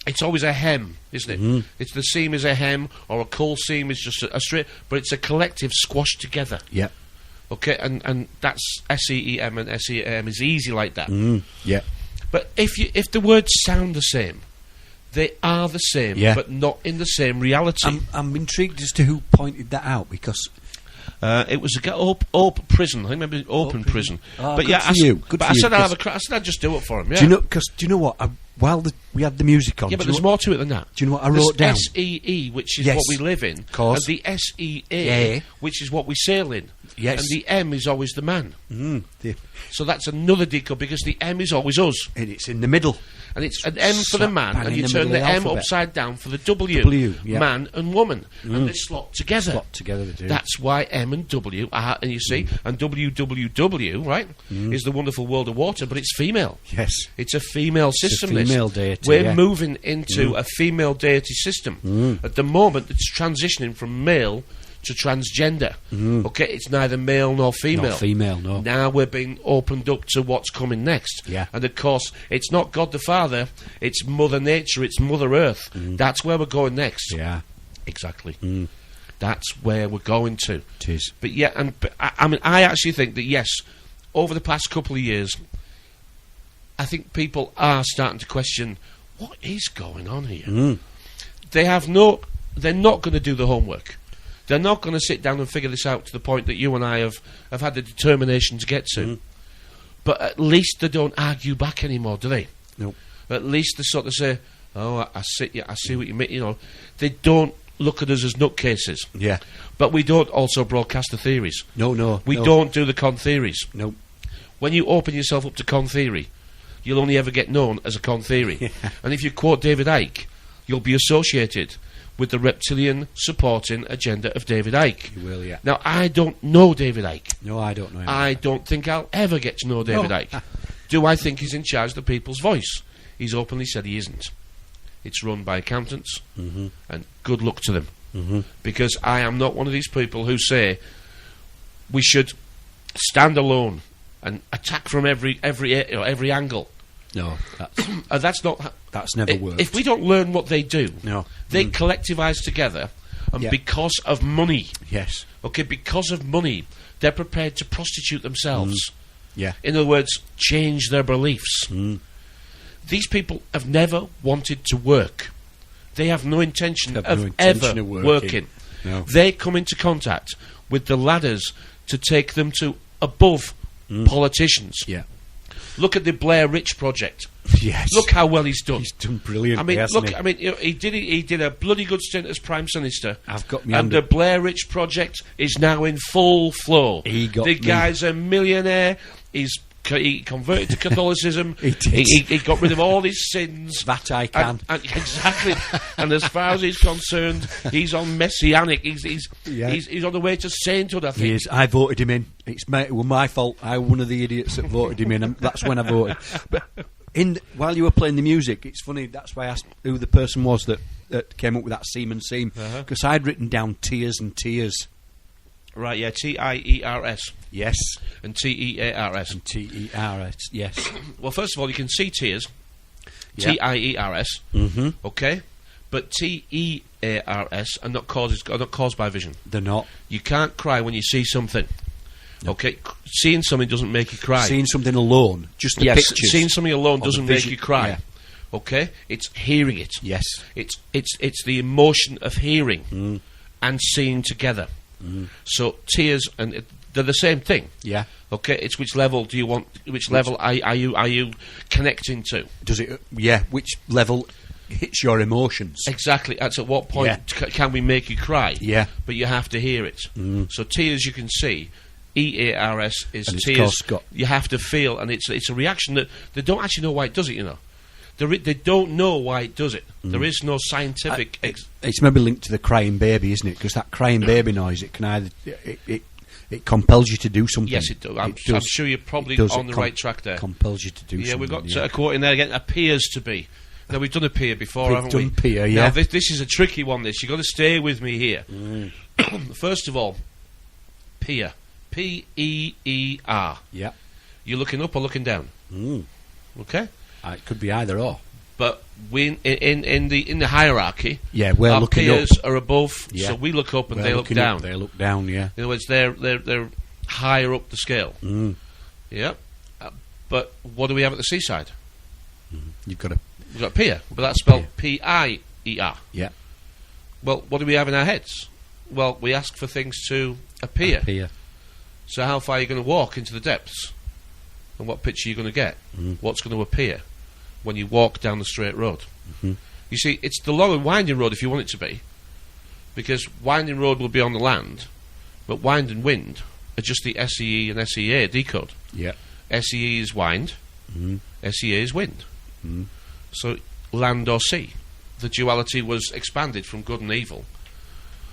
it's always a hem, isn't it? It's the seam is a hem, or a coal seam is just a straight, but it's a collective squashed together. Yeah. Okay, and that's SEEM and SEAM is easy like that. Yeah. But if the words sound the same, they are the same, but not in the same reality. I'm intrigued as to who pointed that out, because it was a open prison. I remember open prison. Oh, but good yeah, for you. Good but for I you, said I said I'd just do it for him. Yeah. Do you know what? While we had the music on, Yeah, but there's more to it than that. Do you know what I wrote down? SEE, which is what we live in, course. and the SEA, which is what we sail in. Yes. And the M is always the man. The- So that's another decode, because the M is always us. and it's in the middle. And it's an M for the Slap man, bang and in you the turn middle the of the M alphabet. upside down for the W. W, yeah. Man and woman. And they slot together. Slot together they do. That's why M and W are, and you see, and WWW, right, is the wonderful world of water, but it's female. Yes. It's a female system. this. female deity, We're yeah. moving into a female deity system. At the moment, it's transitioning from male to transgender. Okay, it's neither male nor female. Not female, no. Now we're being opened up to what's coming next. Yeah. And of course, it's not God the Father, it's Mother Nature, it's Mother Earth. That's where we're going next. Yeah, Exactly. That's where we're going to. it is. But yeah, I mean, I actually think that yes, over the past couple of years, I think people are starting to question what is going on here. They're not going to do the homework. They're not going to sit down and figure this out to the point that you and I have had the determination to get to. But at least they don't argue back anymore, do they? Nope. At least they sort of say, "Oh, I see what you mean." You know, they don't look at us as nutcases. Yeah. But we don't also broadcast the theories. No. We don't do the con theories. No. When you open yourself up to con theory, you'll only ever get known as a con theory. And if you quote David Icke, you'll be associated with the reptilian supporting agenda of David Icke. You will, yeah. Now, I don't know David Icke. No, I don't know him. I don't think I'll ever get to know David Icke. Do I think he's in charge of the people's voice? He's openly said he isn't. It's run by accountants, and good luck to them. Because I am not one of these people who say we should stand alone and attack from every angle. No, that's That's not. that's never worked. If we don't learn what they do, No. they collectivise together, and Yeah. because of money, Yes. because of money, they're prepared to prostitute themselves. Yeah. In other words, change their beliefs. These people have never wanted to work. They have no intention Have of no intention ever of working. working. No. They come into contact with the ladders to take them to above politicians. Yeah. Look at the Blair Rich project. Yes. Look how well he's done. He's done brilliantly. I mean, hasn't look. he? I mean, you know, he did a bloody good stint as Prime Minister. I've got me And under. the Blair Rich project is now in full flow. He got the me. guy's a millionaire. He converted to Catholicism. He did. He got rid of all his sins. That I can. And exactly. And as far as he's concerned, he's on messianic. He's on the way to sainthood, I think. He is. I voted him in. It was my fault. I was one of the idiots that voted him in. And that's when I voted. But while you were playing the music, it's funny. That's why I asked who the person was that came up with that seam, because I'd written down tears and tears. Right, yeah, Tiers. Yes. And Tears. And Ters. Yes. Well, first of all, you can see tears. Yeah. Tiers. Okay? But Tears are not caused by vision. They're not. You can't cry when you see something. Okay? Seeing something doesn't make you cry. Seeing something alone, just the yes, pictures. seeing something alone Or doesn't the make vision, you cry. yeah. Okay? It's hearing it. Yes. It's the emotion of hearing and seeing together. So tears and they're the same thing. Yeah. Okay, it's which level do you want? Which level are you connecting to? Does it? Yeah. Which level hits your emotions? Exactly. That's at what point can we make you cry? Yeah. But you have to hear it. So tears, you can see. EARS is And it's tears. got- You have to feel, and it's a reaction that they don't actually know why it does it. You know, they don't know why it does it. There is no scientific. It's maybe linked to the crying baby, isn't it? Because that crying baby noise, it can either it compels you to do something. Yes, it does. I'm sure you're probably does. on the right track there. Compels you to do something. Yeah, we've got a quote in there again. Appears to be. Now we've done a peer before, We've haven't we? done peer, Now yeah. this is a tricky one. You've got to stay with me here. First of all, peer, P-E-E-R. Yeah. You're looking up or looking down? Okay. It could be either or. But we in the hierarchy, Yeah, we're our looking peers up. are above, Yeah. so we look up and We're they look looking down. up, they look down. Yeah. In other words, they're higher up the scale. Yeah. But what do we have at the seaside? You've got to. We've got peer, but that's spelled P-I-E-R. Yeah. Well, what do we have in our heads? Well, we ask for things to appear. Appear. So how far are you going to walk into the depths? And what picture are you going to get? What's going to appear when you walk down the straight road? You see, it's the long and winding road if you want it to be, because winding road will be on the land, but wind and wind are just the SEE and SEA decode. Yeah. SEE is wind, SEA is wind. So land or sea. The duality was expanded from good and evil.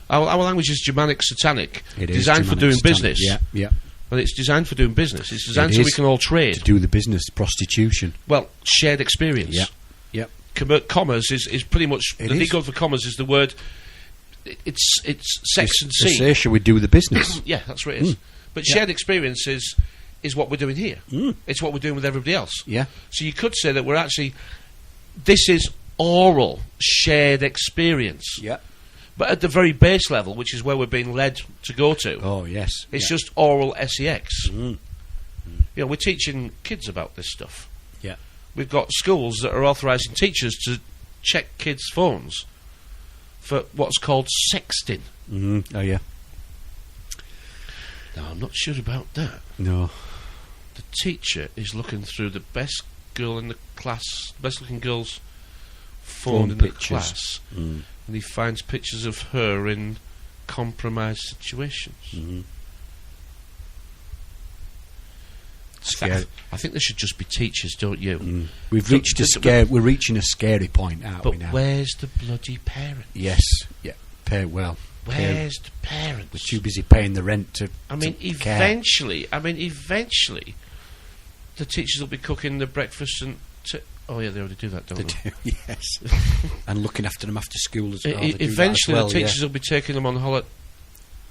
Our language is Germanic satanic, designed for doing business. Yeah, yeah. But it's designed for doing business. It's designed so we can all trade. To do the business, prostitution. Well, shared experience. Yeah, yeah. Commerce is pretty much... the decode for commerce is the word... It's sex and sea. Say, shall we do the business? Yeah, that's what it is. But shared experience is what we're doing here. It's what we're doing with everybody else. Yeah. So you could say that we're actually... This is oral shared experience. Yeah. But at the very base level, which is where we're being led to go to... Oh, yes. It's just oral SEX. You know, we're teaching kids about this stuff. Yeah. We've got schools that are authorising teachers to check kids' phones for what's called sexting. Oh, yeah. Now, I'm not sure about that. No. The teacher is looking through the best girl in the class, best-looking girl's phone in pictures. The class, and he finds pictures of her in compromised situations. I think there should just be teachers, don't you? We've reached we're reaching a scary point, aren't we now? But where's the bloody parents? Yes, yeah. Where's the parents? We're too busy paying the rent to. Eventually, the teachers will be cooking the breakfast and. Oh yeah, they already do that, don't they? Yes. And looking after them after school as well. Eventually, the teachers will be taking them on holiday.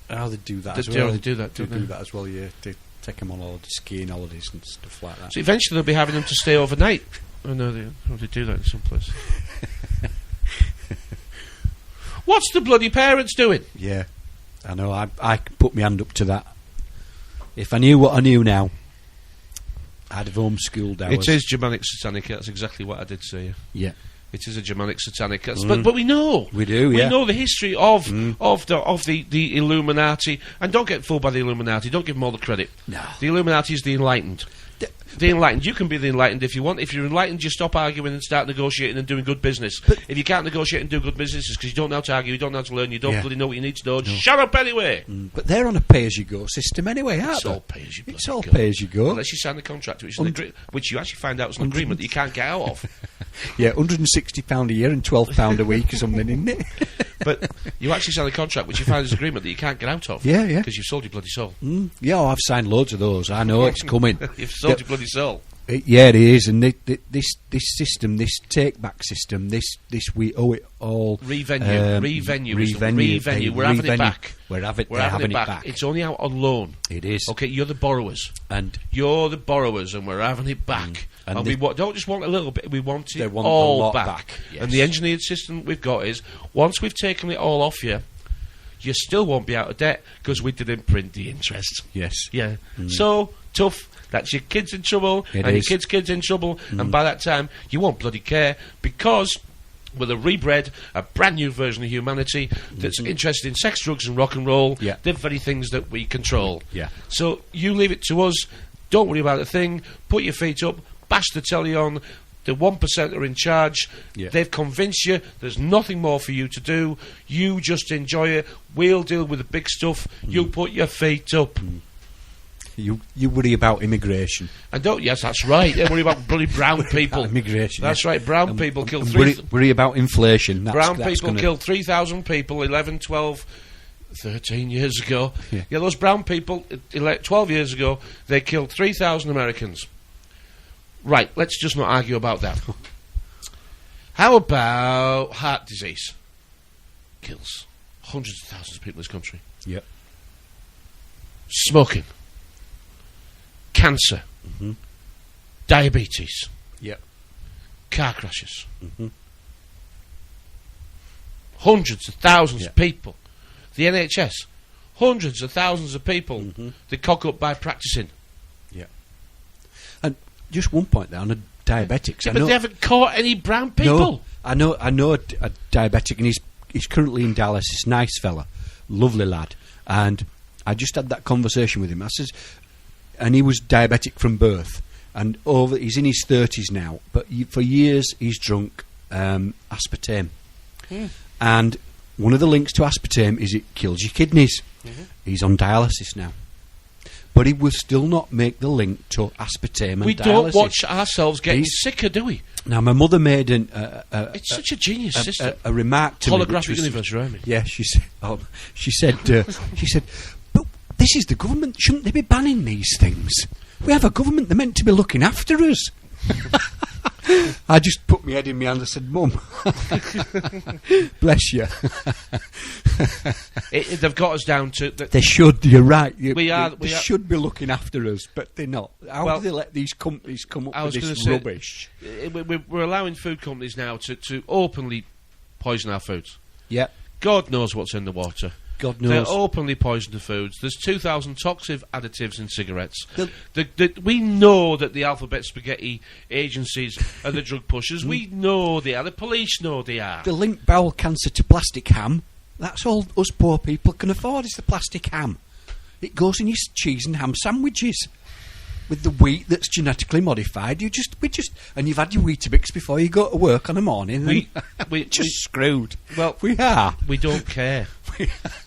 Oh, they do that as well. They already do that, don't they? They do that as well, yeah. They take them on holidays, skiing holidays and stuff like that. So eventually they'll be having them to stay overnight. Oh no, they already do that in some place. What's the bloody parents doing? Yeah, I know. I can put my hand up to that. If I knew what I knew now, I'd have homeschooled ours. It is Germanic satanic. That's exactly what I did say. Yeah. It is a Germanic satanic, but we know we know the history of the Illuminati, and don't get fooled by the Illuminati. Don't give them all the credit. No, the Illuminati is the enlightened. The enlightened. You can be the enlightened if you want. If you're enlightened, you stop arguing and start negotiating and doing good business. But if you can't negotiate and do good business, it's because you don't know how to argue, you don't know how to learn, you don't bloody know what you need to know. No. Shut up anyway. But they're on a pay-as-you-go system anyway, aren't they? It's all pay-as-you-go. It's all pay-as-you-go. Unless you sign the contract, which you actually find out is an agreement that you can't get out of. Yeah, £160 a year and £12 a week or something, isn't it? But you actually sign a contract which you find is an agreement that you can't get out of. Yeah, yeah. Because you've sold your bloody soul. Yeah, I've signed loads of those. I know it's coming. You've sold your bloody soul. Yeah, it is, and this system, this take-back system, this we owe it all. Revenue. We're having it back. We're having it back. It's only out on loan. It is. Okay, you're the borrowers, and we're having it back. And we don't just want a little bit; we want it all back. Yes. And the engineered system we've got is once we've taken it all off you still won't be out of debt because we didn't print the interest. Yes. Yeah. So tough. That's your kids in trouble, your kids in trouble, and by that time you won't bloody care because we'll have rebred a brand new version of humanity that's interested in sex, drugs, and rock and roll. Yeah. The very things that we control. Yeah. So you leave it to us. Don't worry about a thing. Put your feet up. Bash the telly on. The 1% are in charge. Yeah. They've convinced you. There's nothing more for you to do. You just enjoy it. We'll deal with the big stuff. You put your feet up. You worry about immigration. And don't. Yes, that's right. They worry about bloody brown people. Immigration. That's right. Brown people kill worry about inflation. Brown people killed 3,000 people 11, 12, 13 years ago. Yeah, those brown people 12 years ago they killed 3,000 Americans. Right. Let's just not argue about that. How about heart disease? Kills hundreds of thousands of people in this country. Yep. Smoking. Cancer, diabetes, car crashes, hundreds of thousands of people. The NHS, hundreds of thousands of people they cock up by practising. Yeah. And just one point there on the diabetics. Yeah, but they haven't caught any brown people. No, I know a diabetic, and he's currently in dialysis. Nice fella, lovely lad, and I just had that conversation with him. I says. And he was diabetic from birth, and he's in his 30s now. But for years he's drunk aspartame, and one of the links to aspartame is it kills your kidneys. He's on dialysis now. but he will still not make the link to aspartame and We dialysis. don't watch ourselves getting sicker, do we? Now, my mother made It's such a genius system. a remark to me. which Holographic was- universe around me. Yeah, she said, she said, but this is the government. Shouldn't they be banning these things? We have a government. They're meant to be looking after us. I just put my head in my hand and said, Mum, bless you. They've got us down to... They should, you're right. We should be looking after us, but they're not. How Well, do they let these companies come up I with was this gonna rubbish? We're allowing food companies now to openly poison our foods. Yeah, God knows what's in the water. God They knows. openly poison the foods. There's 2,000 toxic additives in cigarettes. The- We know that the alphabet spaghetti agencies are the drug pushers. We know they are. The police know they are. The link bowel cancer to plastic ham, that's all us poor people can afford, is the plastic ham. It goes in your cheese and ham sandwiches. With the wheat that's genetically modified, and you've had your Weetabix before you go to work on a morning. We Screwed. Well, we are. We don't care.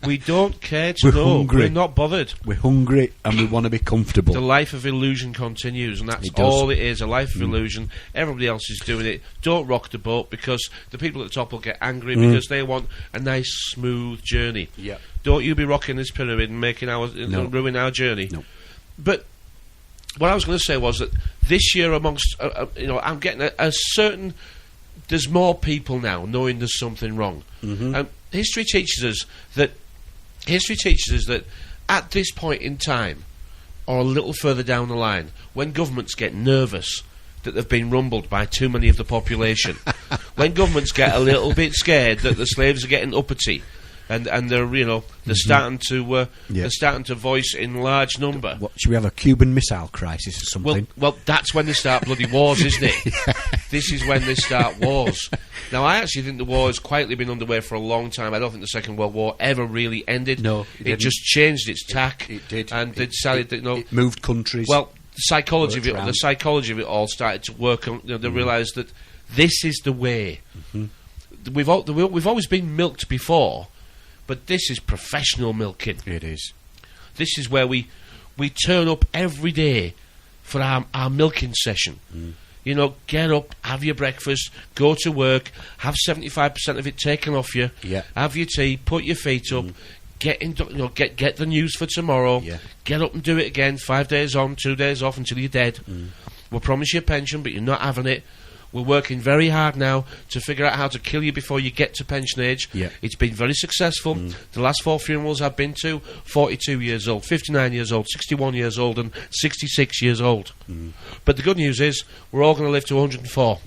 We don't care to We're know. hungry. We're not bothered. We're hungry and we want to be comfortable. The life of illusion continues, and that's It does. all it is, a life of illusion. Everybody else is doing it. Don't rock the boat, because the people at the top will get angry because they want a nice, smooth journey. Yeah. Don't you be rocking this pyramid and making ruin our journey. No. But what I was going to say was that this year, amongst I'm getting a certain. There's more people now knowing there's something wrong. History teaches us that at this point in time, or a little further down the line, when governments get nervous that they've been rumbled by too many of the population, when governments get a little bit scared that the slaves are getting uppity, and they're they're starting to voice in large number. What, should we have a Cuban Missile Crisis or something? Well, that's when they start bloody wars, isn't it? This is when they start wars. Now, I actually think the war has quietly been underway for a long time. I don't think the Second World War ever really ended. No, it didn't. just changed its tack. It did. And they decided that, it moved countries. Well, the psychology of it all started to work on. They realised that this is the way. We've always been milked before, but this is professional milking. It is. This is where we turn up every day for our milking session. Get up, have your breakfast, go to work, have 75% of it taken off you, have your tea, put your feet up, get the news for tomorrow, get up and do it again, 5 days on, 2 days off until you're dead. We'll promise you a pension, but you're not having it. We're working very hard now to figure out how to kill you before you get to pension age. It's been very successful. The last 4 funerals I've been to, 42 years old, 59 years old, 61 years old and 66 years old. But the good news is we're all going to live to 104.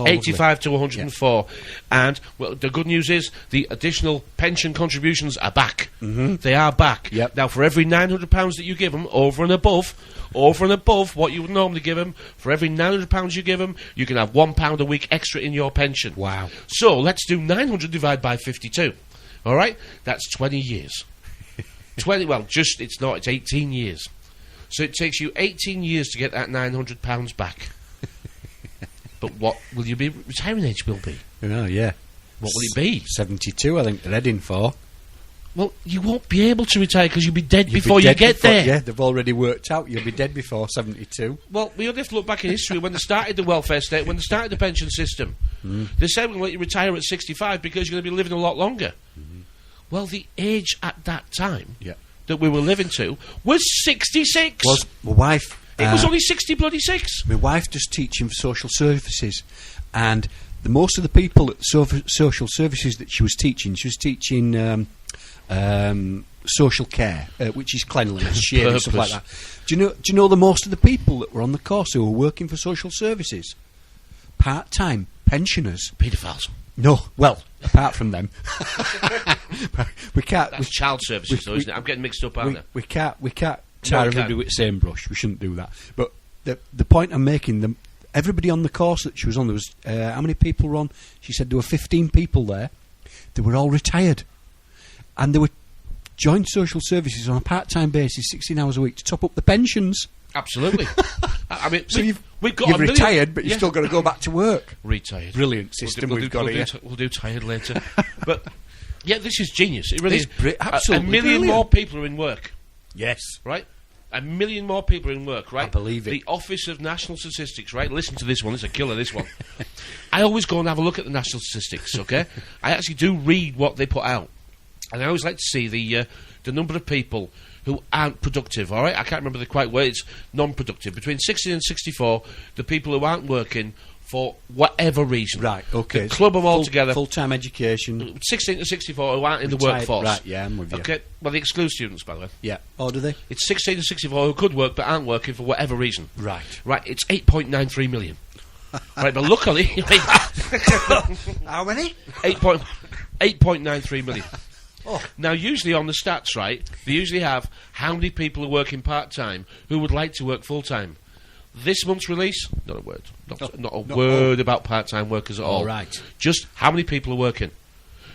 85 to 104. And the good news is the additional pension contributions are back. They are back. Now, for every £900 that you give them, over and above what you would normally give them, for every £900 you give them, you can have £1 a week extra in your pension. Wow. So let's do 900 divided by 52. All right? That's 20 years. 20. Well, it's not. It's 18 years. So it takes you 18 years to get that £900 back. But what will your retiring age will be? Yeah. What will it be? 72, I think they're heading for. Well, you won't be able to retire because you'll be dead before you get there. Yeah, they've already worked out you'll be dead before 72. Well, we only have to look back in history when they started the welfare state, when they started the pension system. They said we're going to let you retire at 65 because you're going to be living a lot longer. Well, the age at that time that we were living to was 66. Was my wife... It was only 60-bloody-6. My wife does teaching for social services, and most of the people at social services that she was teaching social care, which is cleanliness, shade and stuff like that. Do you know most of the people that were on the course who were working for social services? Part-time pensioners. Paedophiles. No, well, apart from them. we can't... That's child services, though, isn't it? I'm getting mixed up, aren't I? We can't tar everybody with the same brush. We shouldn't do that. But the point I'm making, everybody on the course that she was on, there was how many people were on? She said there were 15 people there. They were all retired, and they were joined social services on a part-time basis, 16 hours a week, to top up the pensions. Absolutely. I mean, so you've got retired, but you've still got to go back to work. Retired. Brilliant system we've got here. We'll do tired later. But yeah, this is genius. It really is. Absolutely a million brilliant. more people are in work. Yes. Right? 1 million more people are in work, right? I believe it. The Office of National Statistics, right? Listen to this one. It's a killer, this one. I always go and have a look at the national statistics, okay? I actually do read what they put out. And I always like to see the number of people who aren't productive, all right? I can't remember the quite word. It's non-productive. Between 16 and 64, the people who aren't working for whatever reason. Right, okay. Club them all together. Full-time education. 16 to 64 who aren't in the Retired, workforce. right, yeah, I'm with you. Okay, well, they exclude students, by the way. Yeah. Oh, do they? It's 16 to 64 who could work but aren't working for whatever reason. Right. Right, it's 8.93 million. Right, but luckily... How many? 8.93 million. Oh. Now, usually on the stats, right, they usually have how many people are working part-time who would like to work full-time. This month's release, not a word. Not a word about part-time workers at all. Right. Just how many people are working.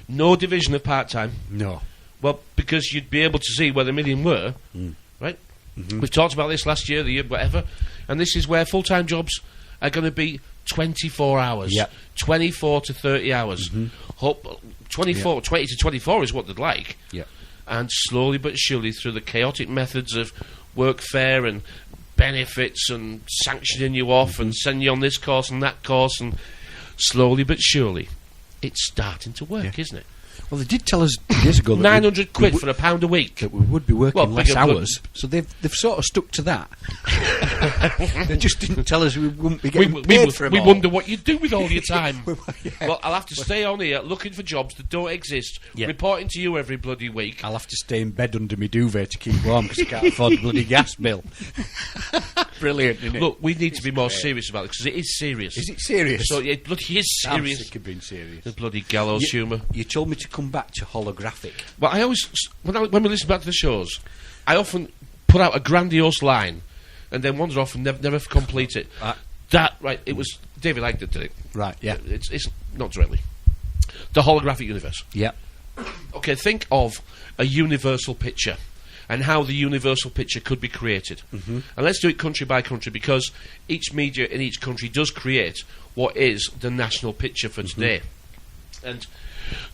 No division of part-time. No. Well, because you'd be able to see where the million were, right? Mm-hmm. We've talked about this last year, the year, whatever, and this is where full-time jobs are going to be 24 hours. Yep. 24 to 30 hours. Hope 24, 20 to 24 is what they'd like. Yeah. And slowly but surely, through the chaotic methods of workfare and benefits and sanctioning you off and sending you on this course and that course, and slowly but surely, it's starting to work, isn't it? Well, they did tell us years ago that 900 quid for £1 a week. that we would be working Well, less bigger hours, so they've sort of stuck to that. They just didn't tell us we wouldn't be getting paid for them we all. wonder what you do with all your time. Yeah. Well, I'll have to stay on here looking for jobs that don't exist, Yeah. reporting to you every bloody week. I'll have to stay in bed under my duvet to keep warm because I can't afford the bloody gas bill. Brilliant, isn't it? Look, we need to be more serious about it, because it is serious. Is it serious? So it bloody is I'm serious. sick of being serious. The bloody gallows humour. You told me to come back to holographic. Well, I always, when we listen back to the shows, I often put out a grandiose line and then wander off and never complete it. It was David Icke that did it. Right, yeah. It's not directly. The holographic universe. Yeah. Okay, think of a universal picture and how the universal picture could be created. And let's do it country by country, because each media in each country does create what is the national picture for today. And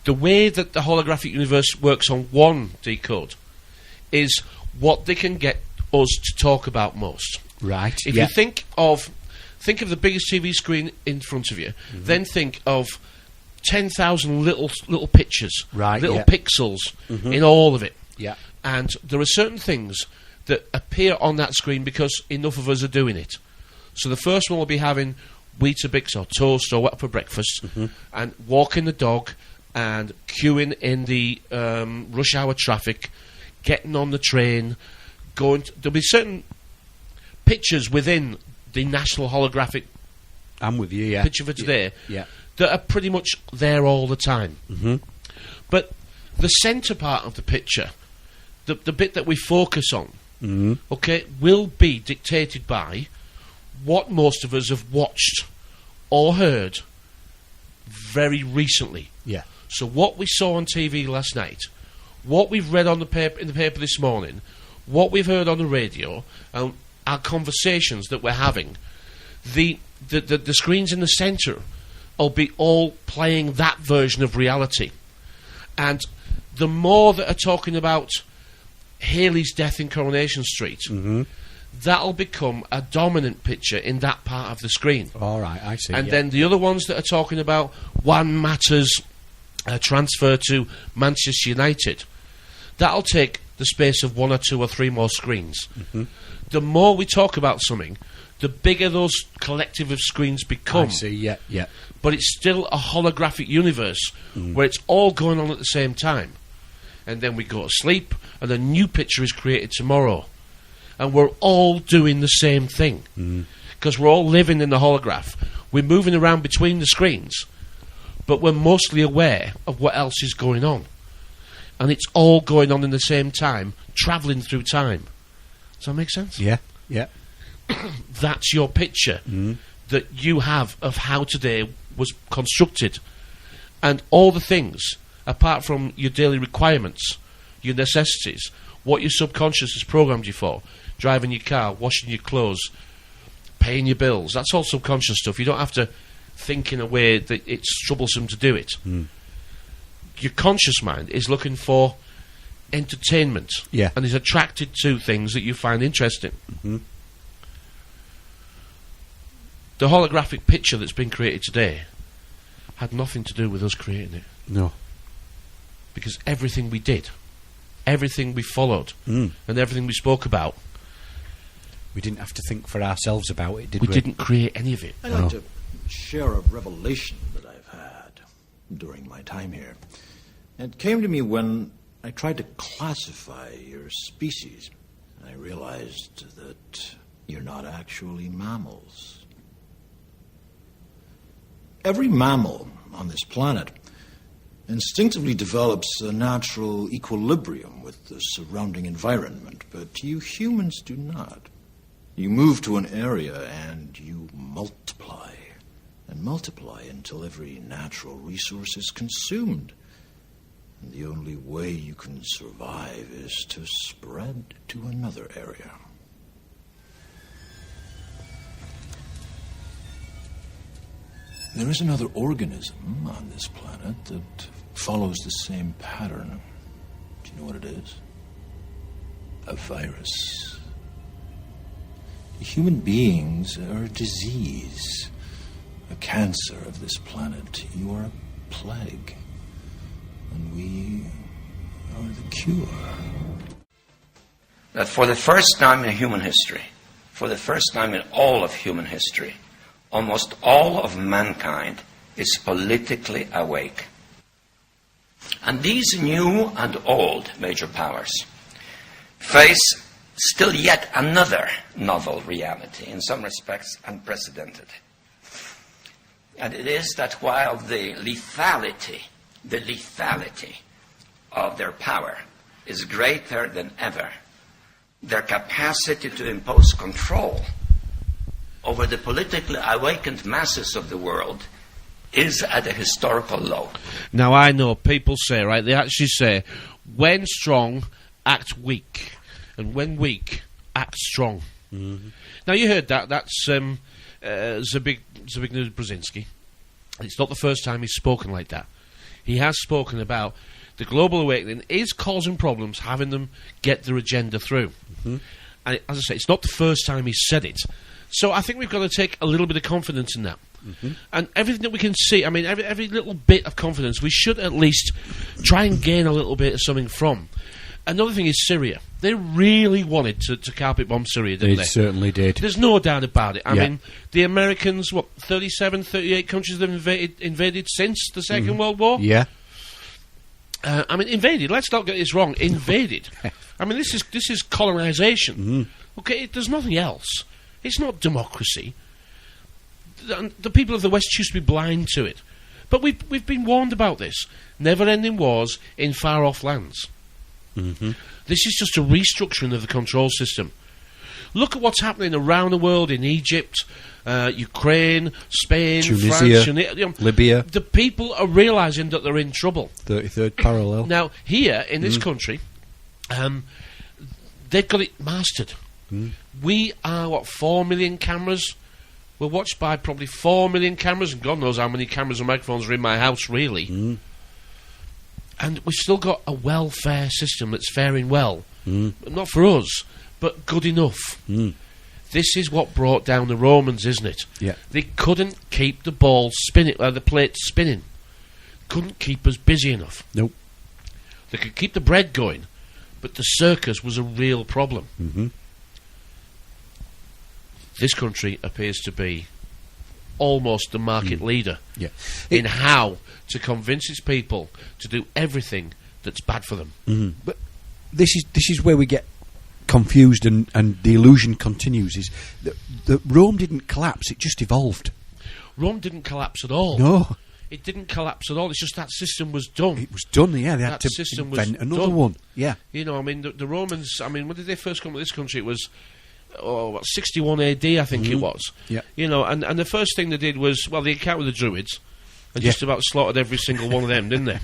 the way that the holographic universe works on one decode is what they can get us to talk about most. Right. If you think of the biggest TV screen in front of you, then think of 10,000 little pictures, Right, little yeah. pixels in all of it. Yeah. And there are certain things that appear on that screen because enough of us are doing it. So the first one will be having Weetabix or toast or what for breakfast, and walking the dog, and queuing in the rush hour traffic, getting on the train, there'll be certain pictures within the national holographic I'm with you, yeah. picture for today Yeah. that are pretty much there all the time. But the centre part of the picture, the bit that we focus on, okay, will be dictated by what most of us have watched or heard very recently. Yeah. So what we saw on TV last night, what we've read on the paper in the paper this morning, what we've heard on the radio, and our conversations that we're having, the screens in the centre will be all playing that version of reality. And the more that are talking about Haley's death in Coronation Street, that'll become a dominant picture in that part of the screen. All right, I see. And then the other ones that are talking about Juan Mata's transfer to Manchester United, that'll take the space of 1 or 2 or 3 more screens. The more we talk about something, the bigger those collective of screens become. I see, yeah, yeah. But it's still a holographic universe where it's all going on at the same time. And then we go to sleep, and a new picture is created tomorrow. And we're all doing the same thing. Because we're all living in the holograph. We're moving around between the screens, but we're mostly aware of what else is going on. And it's all going on in the same time, travelling through time. Does that make sense? Yeah, yeah. That's your picture that you have of how today was constructed. And all the things, apart from your daily requirements, your necessities, what your subconscious has programmed you for, driving your car, washing your clothes, paying your bills, that's all subconscious stuff. You don't have to think in a way that it's troublesome to do it. Your conscious mind is looking for entertainment. Yeah. And is attracted to things that you find interesting. Mm-hmm. The holographic picture that's been created today had nothing to do with us creating it. No. Because everything we did, everything we followed, and everything we spoke about, we didn't have to think for ourselves about it, did we? We didn't create any of it. I'd like to share a revelation that I've had during my time here. It came to me when I tried to classify your species. I realized that you're not actually mammals. Every mammal on this planet instinctively develops a natural equilibrium with the surrounding environment, but you humans do not. You move to an area and you multiply, and multiply until every natural resource is consumed. And the only way you can survive is to spread to another area. There is another organism on this planet that follows the same pattern. Do you know what it is? A virus. Human beings are a disease, a cancer of this planet. You are a plague, and we are the cure. That for the first time in human history, for the first time in all of human history, almost all of mankind is politically awake. And these new and old major powers face still yet another novel reality, in some respects unprecedented. And it is that while the lethality of their power is greater than ever, their capacity to impose control over the politically awakened masses of the world is at a historical low. Now, I know people say, right, they actually say, when strong, act weak. And when weak, act strong. Mm-hmm. Now, you heard that. That's Zbigniew Brzezinski. It's not the first time he's spoken like that. He has spoken about the global awakening is causing problems, having them get their agenda through. Mm-hmm. And as I say, it's not the first time he's said it. So I think we've got to take a little bit of confidence in that. Mm-hmm. And everything that we can see, I mean, every little bit of confidence, we should at least try and gain a little bit of something from. Another thing is Syria. They really wanted to carpet bomb Syria, didn't they? They certainly did. There's no doubt about it. I mean, the Americans, 37, 38 countries have invaded since the Second World War? Yeah. I mean, invaded. Let's not get this wrong. Invaded. I mean, this is colonisation. Mm-hmm. Okay, there's nothing else. It's not democracy. The people of the West choose to be blind to it. But we've been warned about this. Never-ending wars in far-off lands. Mm-hmm. This is just a restructuring of the control system. Look at what's happening around the world in Egypt, Ukraine, Spain, Tunisia, France, Libya. The people are realising that they're in trouble. 33rd parallel. Now, here, in this country, they've got it mastered. Mm. We are, 4 million cameras? We're watched by probably 4 million cameras, and God knows how many cameras and microphones are in my house, really. Mm. And we've still got a welfare system that's faring well. Mm. Not for us, but good enough. Mm. This is what brought down the Romans, isn't it? Yeah. They couldn't keep the ball spinning, the plate spinning. Couldn't keep us busy enough. Nope. They could keep the bread going, but the circus was a real problem. Mm-hmm. This country appears to be almost the market leader in how to convince its people to do everything that's bad for them. Mm-hmm. But this is where we get confused and the illusion continues, is that Rome didn't collapse, it just evolved. Rome didn't collapse at all. No. It didn't collapse at all. It's just that system was done. It was done, yeah. They had to invent another one. Yeah. You know, I mean, the Romans, I mean, when did they first come to this country? It was 61 AD, I think it was. Yeah. You know, and the first thing they did was, they encountered the Druids and just about slaughtered every single one of them, didn't they?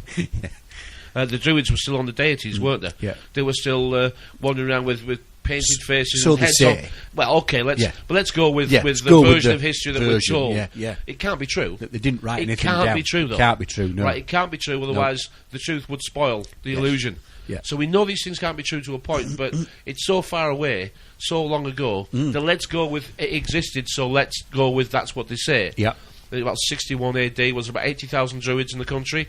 Yeah. The Druids were still on the deities, weren't they? Yeah. They were still wandering around with painted faces so and heads they say. On. Well, okay, let's go with the version of history that we're told. Yeah, yeah. It can't be true. That they didn't write anything down. It can't be true, though. Can't be true, no. Right, it can't be true, otherwise the truth would spoil the illusion. Yeah. So we know these things can't be true to a point, but it's so far away, so long ago, that let's go with it existed, so let's go with that's what they say. Yeah. About 61 AD was about 80,000 druids in the country.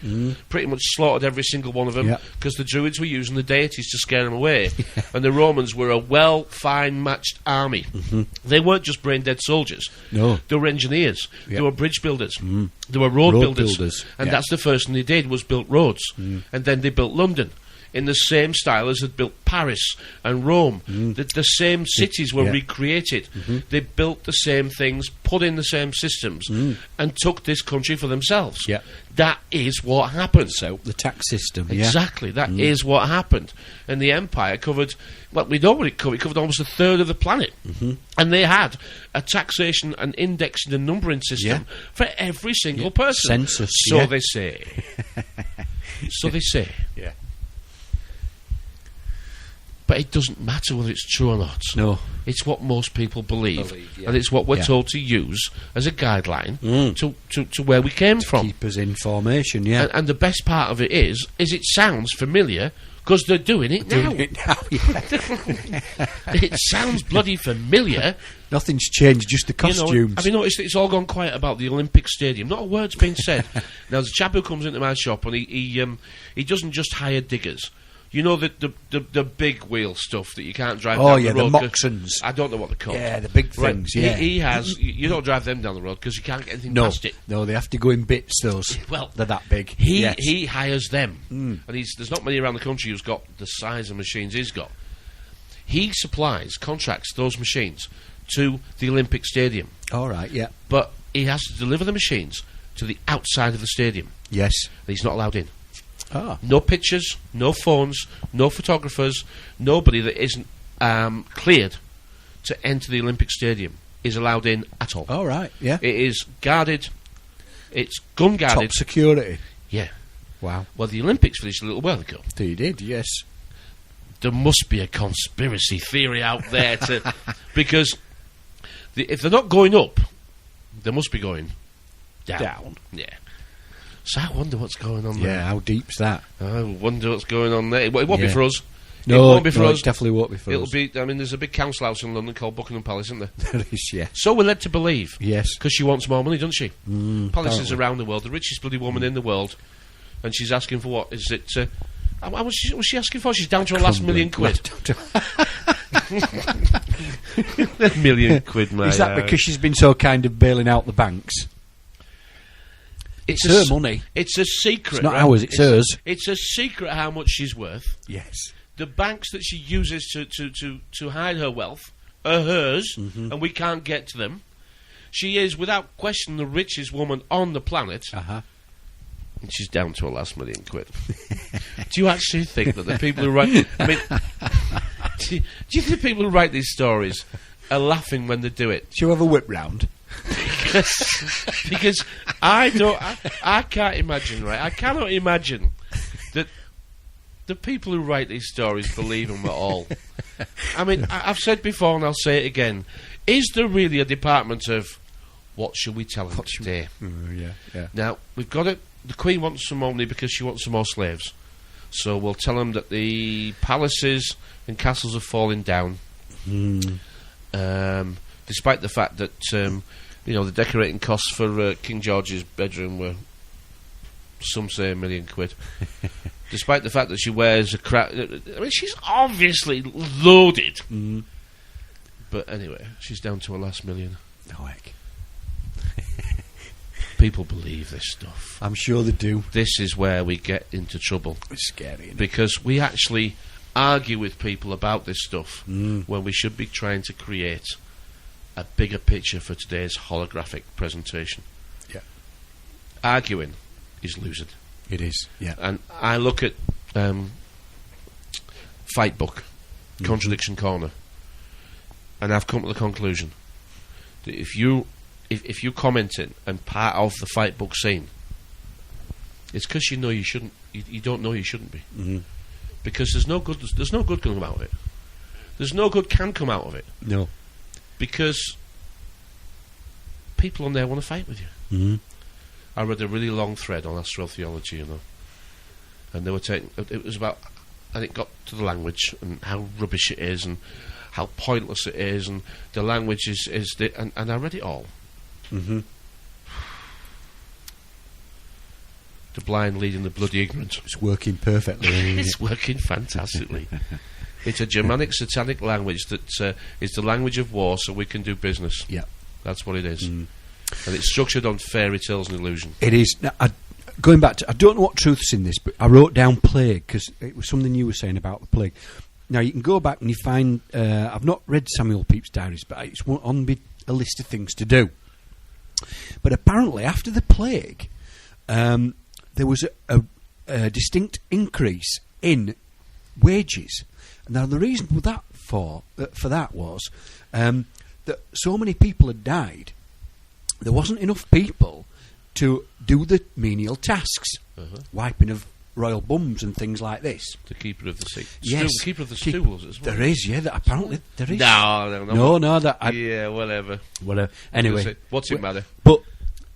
Pretty much slaughtered every single one of them because the druids were using the deities to scare them away. And the Romans were a fine matched army. They weren't just brain dead soldiers. No. They were engineers. They were bridge builders. They were road builders. And Yeah. that's the first thing they did was built roads. And then they built London in the same style as had built Paris and Rome. The same cities were recreated. They built the same things, put in the same systems, and took this country for themselves. Yeah. That is what happened. So the tax system. Exactly, that is what happened. And the empire covered, well, we know what it covered. It covered almost a third of the planet. And they had a taxation and indexing and numbering system for every single person. Census. So they say. So they say. Yeah. But it doesn't matter whether it's true or not. No. It's what most people believe. Yeah. And it's what we're Yeah. told to use as a guideline to where we came from. Keep us in formation, yeah. And the best part of it is it sounds familiar because they're doing it now. Doing it now, yeah. It sounds bloody familiar. Nothing's changed, just the You know, costumes. have you noticed that it's all gone quiet about the Olympic Stadium? Not a word's been said. Now, there's a chap who comes into my shop and he doesn't just hire diggers. You know the big wheel stuff that you can't drive down the road. The Moxons. I don't know what they're called. Yeah, the big Right, things, yeah. He has... You don't drive them down the road because you can't get anything No, past it. no, they have to go in bits, those. Well, they're that big. He hires them. And there's not many around the country who's got the size of machines he's got. He contracts those machines to the Olympic Stadium. All right, yeah. But he has to deliver the machines to the outside of the stadium. Yes. He's not allowed in. Ah. No pictures, no phones, no photographers, nobody that isn't cleared to enter the Olympic Stadium is allowed in at all. All right, yeah. It is guarded. It's gun guarded. Top security. Yeah. Wow. Well, the Olympics finished a little while ago. You did, yes. There must be a conspiracy theory out there because if they're not going up, they must be going down. Yeah. So I wonder what's going on there. Yeah, how deep's that? I wonder what's going on there. It won't be for us. No, it won't be for us. It definitely won't be for It'll us. be. I mean, there's a big council house in London called Buckingham Palace, isn't there? There is, yeah. So we're led to believe. Yes. Because she wants more money, doesn't she? Palaces apparently. around the world, the richest bloody woman in the world, and she's asking for what? Is it? How much was she asking for? She's down to her last £1 million. £1 million, my. Is that because she's been so kind of bailing out the banks? It's her money. It's a secret. It's not right? ours, it's hers. It's a secret how much she's worth. Yes. The banks that she uses to hide her wealth are hers, and we can't get to them. She is, without question, the richest woman on the planet. Uh-huh. And she's down to her last £1 million. Do you actually think that the people who write... I mean, do you think people who write these stories are laughing when they do it? She'll have a whip round. Because I can't imagine, right? I cannot imagine that the people who write these stories believe them at all. I mean, I've said before and I'll say it again. Is there really a department of what should we tell them today? Yeah. Now, we've got it. The Queen wants some money because she wants some more slaves. So we'll tell them that the palaces and castles are falling down. Despite the fact that, the decorating costs for King George's bedroom were, some say, £1 million. Despite the fact that she wears a I mean, she's obviously loaded. But anyway, she's down to her last £1 million. Oh, heck. People believe this stuff. I'm sure they do. This is where we get into trouble. It's scary, isn't it? Because we actually argue with people about this stuff when we should be trying to create a bigger picture for today's holographic presentation. Yeah. Arguing is losing. It is, yeah. And I look at Fight Book, Contradiction Corner, and I've come to the conclusion that if you comment in and part of the Fight Book scene, it's because you know you shouldn't. You don't know you shouldn't be, because there's no good. There's no good come out of it. There's no good can come out of it. No, because people on there want to fight with you. I read a really long thread on astrotheology, and they were taking. It was about and it got to the language and how rubbish it is and how pointless it is, and the language and I read it all. Mm-hmm. The blind leading the bloody ignorant. It's working perfectly. Isn't It's working fantastically. It's a Germanic satanic language that is the language of war, so we can do business. Yeah. That's what it is. And it's structured on fairy tales and illusion. It is. Now, going back to, I don't know what truth's in this, but I wrote down plague because it was something you were saying about the plague. Now, you can go back and you find, I've not read Samuel Pepys' diaries, but it's on a list of things to do. But apparently, after the plague, there was a distinct increase in wages. Now, the reason for that was that so many people had died, there wasn't enough people to do the menial tasks, wiping of royal bums and things like this. The keeper of the seat. Yes. The keeper of the stools as well. There is, yeah, apparently there is. No, that yeah, whatever. Anyway. What's it matter? But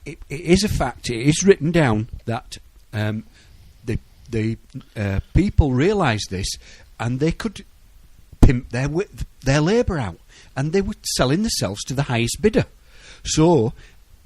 it is a fact, it is written down that the people realised this, and they could pimp their labour out, and they were selling themselves to the highest bidder. So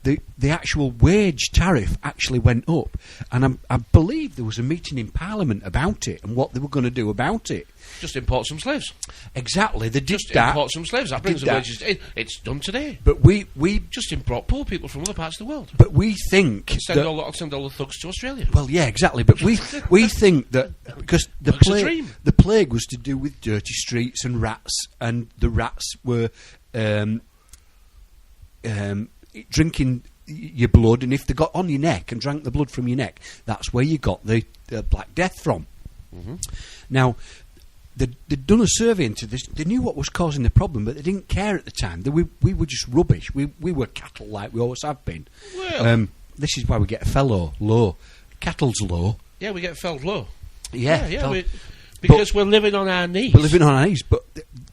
the actual wage tariff actually went up, and I believe there was a meeting in Parliament about it and what they were going to do about it. Just import some slaves. Exactly, they did Just that. import some slaves. That brings the wages in. It's done today. But we just import poor people from other parts of the world. But we think send all the thugs to Australia. Well, yeah, exactly. But we think that because the plague was to do with dirty streets and rats, and the rats were drinking your blood, and if they got on your neck and drank the blood from your neck, that's where you got the Black Death from. Now, they'd done a survey into this. They knew what was causing the problem, but they didn't care at the time. We were just rubbish. We were cattle like we always have been. Well, this is why we get a fellow low. Cattle's low. Yeah, we get felled low. Yeah. Because we're living on our knees. We're living on our knees, but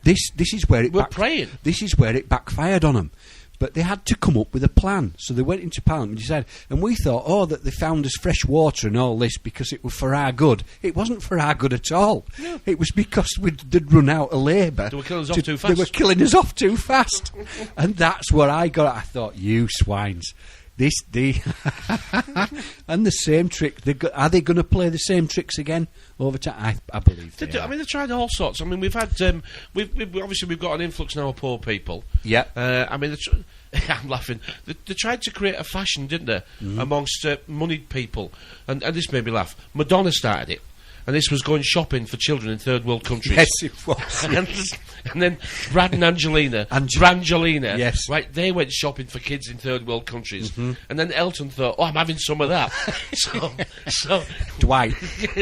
this is where it... We're praying. This is where it backfired on them. But they had to come up with a plan. So they went into Parliament and decided, and we thought, that they found us fresh water and all this because it was for our good. It wasn't for our good at all. No. It was because they'd run out of labour. They were killing us off too fast. They were killing us off too fast. And that's where I got it. I thought, you swines. And the same trick. Are they going to play the same tricks again over time? I believe they are. I mean, they've tried all sorts. I mean, we've had we've got an influx now of poor people. Yeah. I mean, I'm laughing. They tried to create a fashion, didn't they, amongst moneyed people, and this made me laugh. Madonna started it. And this was going shopping for children in third world countries. Yes, it was. and then Brad and Angelina, Brangelina, yes, right, they went shopping for kids in third world countries. And then Elton thought, I'm having some of that. so Dwight.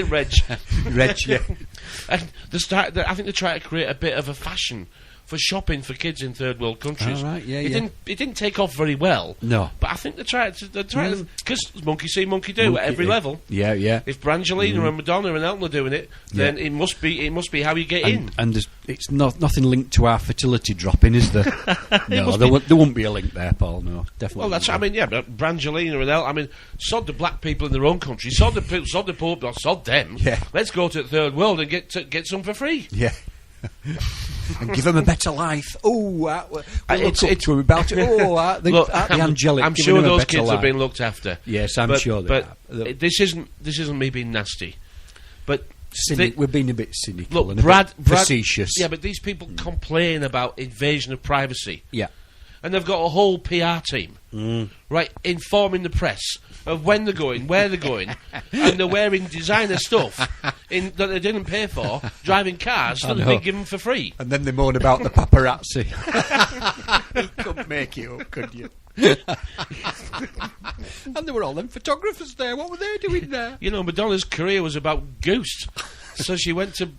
Reg, yeah. And I think they tried to create a bit of a fashion for shopping for kids in third world countries. Right, It didn't take off very well. No. But I think they tried to, because monkey see, monkey do at every level. Yeah. If Brangelina and Madonna and Elton are doing it, then it must be how you get in. And it's nothing linked to our fertility dropping, is there? No, there won't be a link there, Paul. No, definitely. Well, that's. I mean, but Brangelina and Elton. I mean, sod the black people in their own country, sod the poor people, sod them. Yeah. Let's go to the third world and get some for free. Yeah. And give them a better life. We'll look up to them about it. The angelic. I'm sure those kids have been looked after. Yes, I'm sure they have. But this isn't me being nasty. But we're being a bit cynical. Look, and Brad, facetious. Yeah, but these people complain about invasion of privacy. Yeah. And they've got a whole PR team, right, informing the press of when they're going, where they're going, and they're wearing designer stuff that they didn't pay for, driving cars that they give them for free. And then they moan about the paparazzi. You couldn't make it up, could you? And there were all them photographers there. What were they doing there? You know, Madonna's career was about goose, so she went to...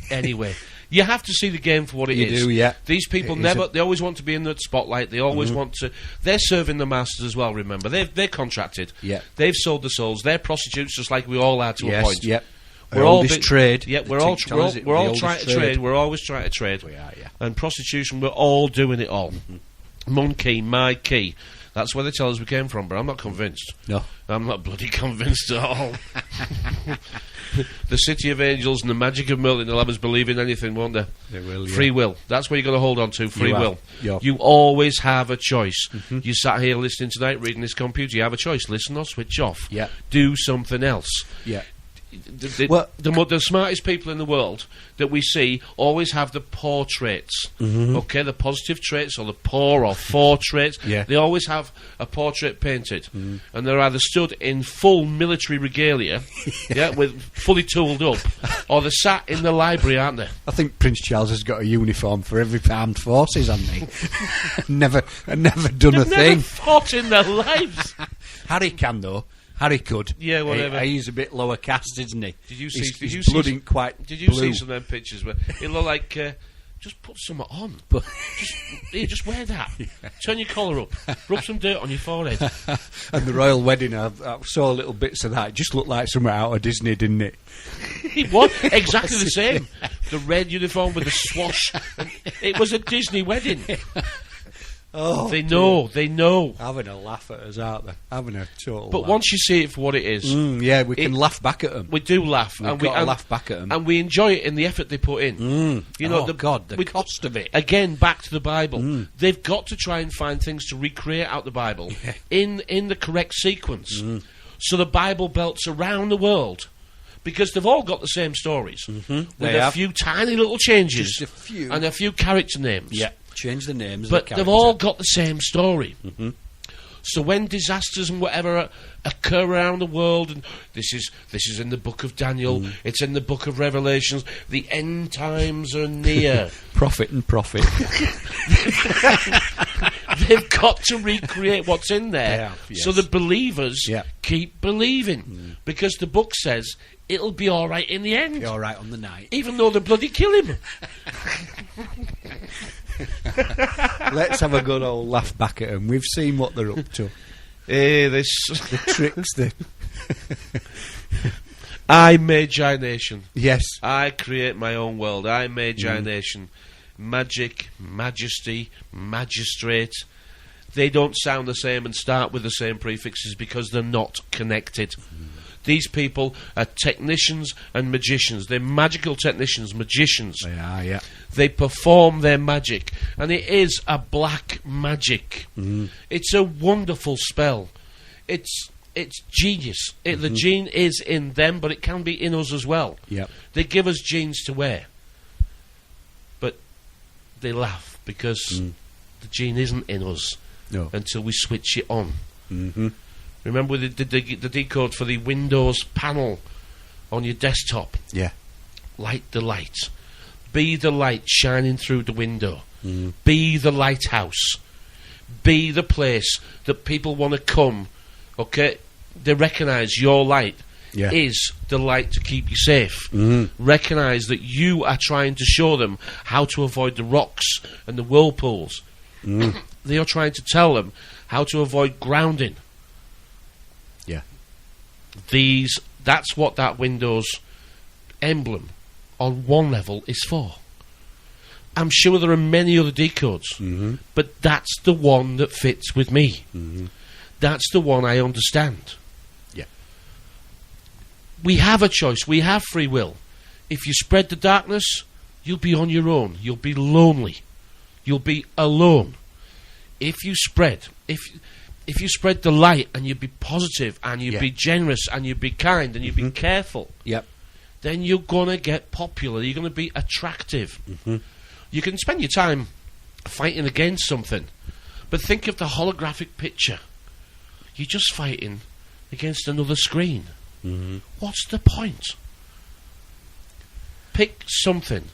Anyway. You have to see the game for what it is. You do, yeah. These people they always want to be in the spotlight. They always want to... They're serving the masters as well, remember. They're contracted. Yeah. They've sold the souls. They're prostitutes just like we all are to a point. Yep. We're all trade. Yeah, we're all trying to trade. We're always trying to trade. We are, yeah. And prostitution, we're all doing it all. Monkey, my key. That's where they tell us we came from, but I'm not convinced. No. I'm not bloody convinced at all. The City of Angels and the Magic of Merlin will have us believe in anything, won't they? They will, yeah. Free will. That's what you're going to hold on to, free You will. have. You always have a choice. You sat here listening tonight, reading this computer, you have a choice. Listen or switch off. Yeah. Do something else. Yeah. The smartest people in the world that we see always have the poor traits. Okay, the positive traits or the poor or four traits. Yeah. They always have a portrait painted, and they're either stood in full military regalia, with fully tooled up, or they're sat in the library, aren't they? I think Prince Charles has got a uniform for every armed forces, hasn't he? never done a They've thing. never fought in their lives. Harry can though. Harry could. Yeah, whatever. He's a bit lower caste, isn't he? Did you see? His blood ain't quite Did you blue. see some of them pictures where it looked like? Just put some on. But Just wear that. Turn your collar up. Rub some dirt on your forehead. and the royal wedding, I saw little bits of that. It just looked like something out of Disney, didn't it? It was exactly the same. The red uniform with the swash. It was a Disney wedding. Oh, They know. Having a laugh at us, aren't they? Having a total But laugh. once you see it for what it is, yeah, we can laugh back at them. we do laugh. We've got to laugh back at them. And we enjoy it in the effort they put in. You know, the cost of it. Again, back to the Bible. They've got to try and find things to recreate out the Bible in the correct sequence. So the Bible belts around the world, because they've all got the same stories, with a few tiny little changes, Just a few. and a few character names. Yeah, change the names. But of the they've all got the same story. So when disasters and whatever occur around the world, and this is in the book of Daniel, it's in the book of Revelations, the end times are near. Profit and profit. They've got to recreate what's in there, They have, yes. so the believers Yeah. keep believing, because the book says it'll be all right in the end, Be all right on the night. even though they bloody kill him. Let's have a good old laugh back at them. We've seen what they're up to. This The tricks, the I Magi Nation. yes. I create my own world. I Magi Nation. Magic, majesty, magistrate. They don't sound the same and start with the same prefixes because they're not connected. These people are technicians and magicians. They're magical technicians, magicians. They are, yeah. They perform their magic, and it is a black magic. It's a wonderful spell. It's genius. The gene is in them, but it can be in us as well. Yep. They give us genes to wear, but they laugh because the gene isn't in us No. until we switch it on. Remember the decode for the Windows panel on your desktop? Yeah. Light the light. Be the light shining through the window. Be the lighthouse. Be the place that people want to come. Okay? They recognise your light Yeah. is the light to keep you safe. Recognise that you are trying to show them how to avoid the rocks and the whirlpools. They are trying to tell them how to avoid grounding. Yeah. That's what that Windows emblem on one level is for. I'm sure there are many other decodes, but that's the one that fits with me. That's the one I understand. Yeah. We have a choice. We have free will. If you spread the darkness, you'll be on your own. You'll be lonely. You'll be alone. If you spread the light, and you be positive, and you be generous, and you be kind, and you be careful, Yep. then you're gonna get popular. You're gonna be attractive. You can spend your time fighting against something, but think of the holographic picture. You're just fighting against another screen. What's the point? Pick something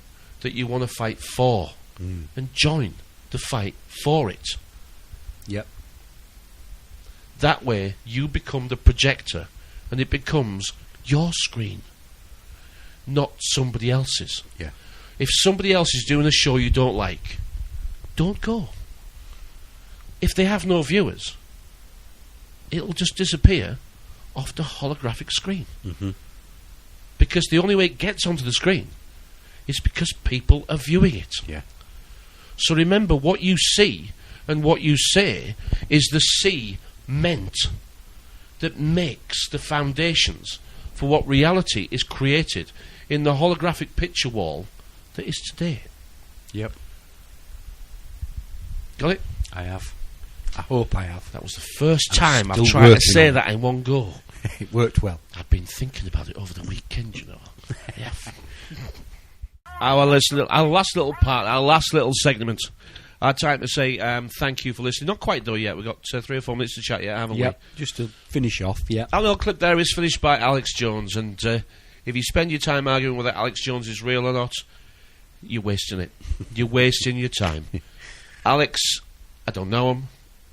that you want to fight for, and join the fight for it. Yep. That way, you become the projector, and it becomes your screen, not somebody else's. Yeah. If somebody else is doing a show you don't like, don't go. If they have no viewers, it'll just disappear off the holographic screen. Because the only way it gets onto the screen is because people are viewing it. Yeah. So remember, what you see and what you say is the cement that makes the foundations for what reality is created in the holographic picture wall that is today. Yep. Got it? I have. I hope I have. That was the first time I've still tried to working say on that in one go. It worked well. I've been thinking about it over the weekend, you know. Yeah. Our last little part, our last little segment. Our time to say thank you for listening. Not quite though yet. We've got 3 or 4 minutes to chat yet, haven't we? Just to finish off, yeah. Our little clip there is finished by Alex Jones, and if you spend your time arguing whether Alex Jones is real or not, you're wasting it. You're wasting your time. Alex, I don't know him.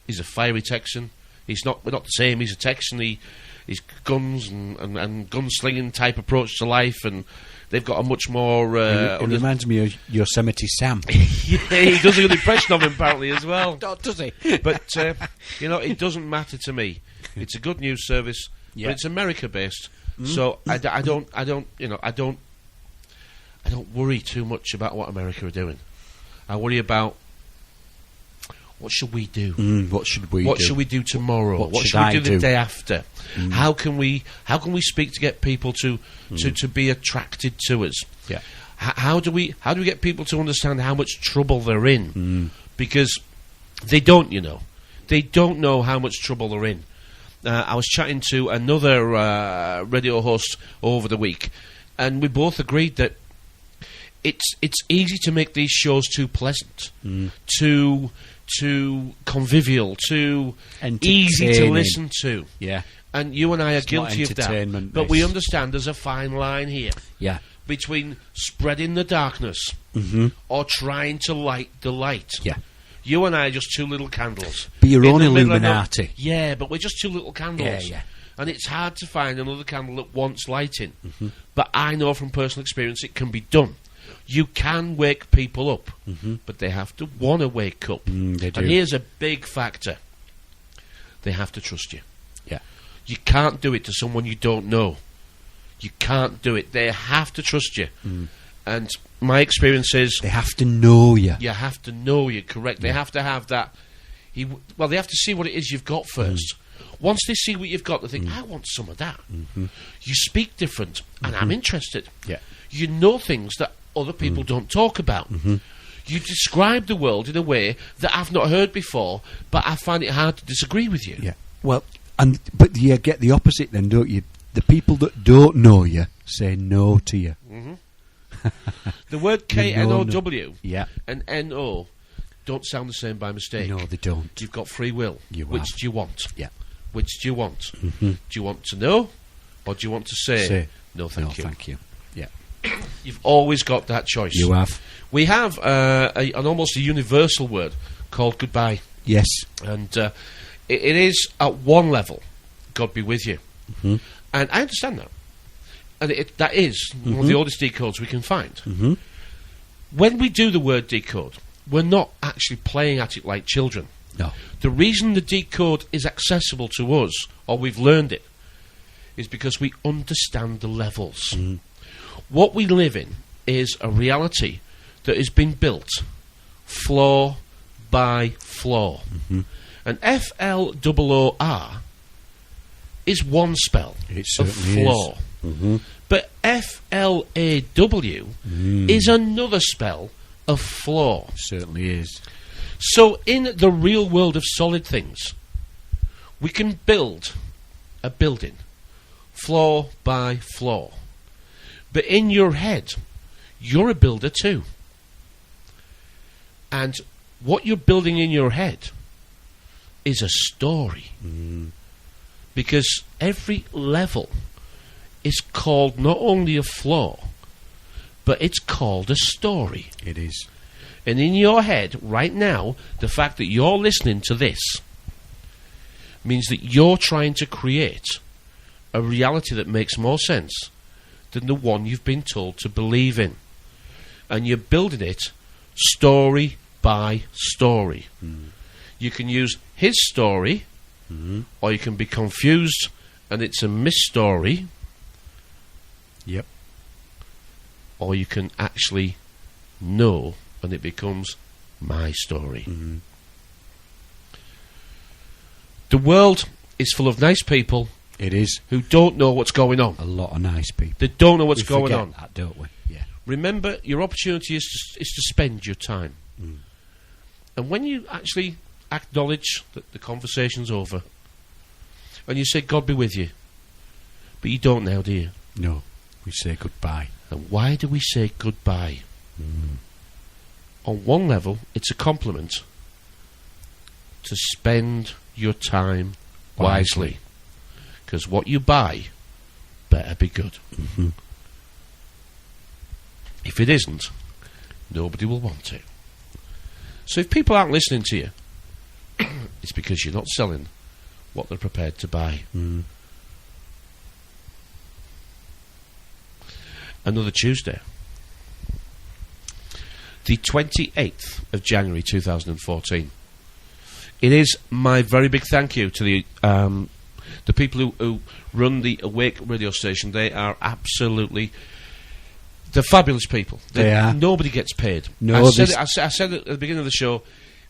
He's a fiery Texan. We're not the same. He's a Texan. He's guns and gunslinging type approach to life, and they've got a much more... it reminds me of Yosemite Sam. Yeah, he does a good impression of him, apparently, as well. Does he? But, it doesn't matter to me. It's a good news service, but it's America-based, so I don't worry too much about what America are doing. I worry about what should we do? What should we What do? should we do tomorrow? What should we do I the do? day after? How can we speak to get people to be attracted to us? Yeah. How do we get people to understand how much trouble they're in? Because they don't, they don't know how much trouble they're in. I was chatting to another radio host over the week, and we both agreed that it's easy to make these shows too pleasant, too convivial, too easy to listen to. Yeah. And you and I are It's not guilty of that. entertainment But we based. understand there's a fine line here Yeah. between spreading the darkness or trying to light the light. Yeah. You and I are just two little candles. Be your In own the middle of Illuminati. Yeah, but we're just two little candles. Yeah. And it's hard to find another candle that wants lighting. But I know from personal experience it can be done. You can wake people up, but they have to want to wake up. They do. And here's a big factor. They have to trust you. Yeah. You can't do it to someone you don't know. You can't do it. They have to trust you. And my experience is... They have to know you. You have to know you're correct. They have to have that... they have to see what it is you've got first. Once they see what you've got, they think, I want some of that. You speak different, and I'm interested. Yeah. You know things that other people don't talk about. You describe the world in a way that I've not heard before, but I find it hard to disagree with you. Yeah. Well, but you get the opposite then, don't you? The people that don't know you say no to you. The word K-N-O-W Yeah. and N-O don't sound the same by mistake. No, they don't. You've got free will. You Which have. do you want? Yeah. Which do you want? Do you want to know, or do you want to say no, thank you? Thank you. Yeah. You've always got that choice. You have. We have an almost a universal word called goodbye. Yes. And it is, at one level, God be with you. And I understand that. And that is one of the oldest decodes we can find. When we do the word decode, we're not actually playing at it like children. No. The reason the decode is accessible to us, or we've learned it, is because we understand the levels. What we live in is a reality that has been built floor by floor. And F-L-O-O-R is one spell It of certainly floor. But F-L-A-W is another spell of floor. Certainly is. So in the real world of solid things, we can build a building floor by floor. But in your head, you're a builder too. And what you're building in your head is a story. Because every level is called not only a floor, but it's called a story. It is. And in your head, right now, the fact that you're listening to this means that you're trying to create a reality that makes more sense than the one you've been told to believe in. And you're building it story by story. You can use his story, or you can be confused and it's a mis-story. Yep. Or you can actually know and it becomes my story. The world is full of nice people It is. Who don't know what's going on. A lot of nice people. They don't know what's We going forget on. that, don't we? Yeah. Remember, your opportunity is to spend your time. And when you actually acknowledge that the conversation's over, and you say, God be with you, but you don't now, do you? No. We say goodbye. And why do we say goodbye? On one level, it's a compliment to spend your time wisely. Because what you buy better be good. If it isn't, nobody will want it. So if people aren't listening to you, it's because you're not selling what they're prepared to buy. Another Tuesday, the 28th of January 2014. It is my very big thank you to the people who run the Awake radio station. They are absolutely... They're fabulous people. They are. Nobody gets paid. No, I said it at the beginning of the show,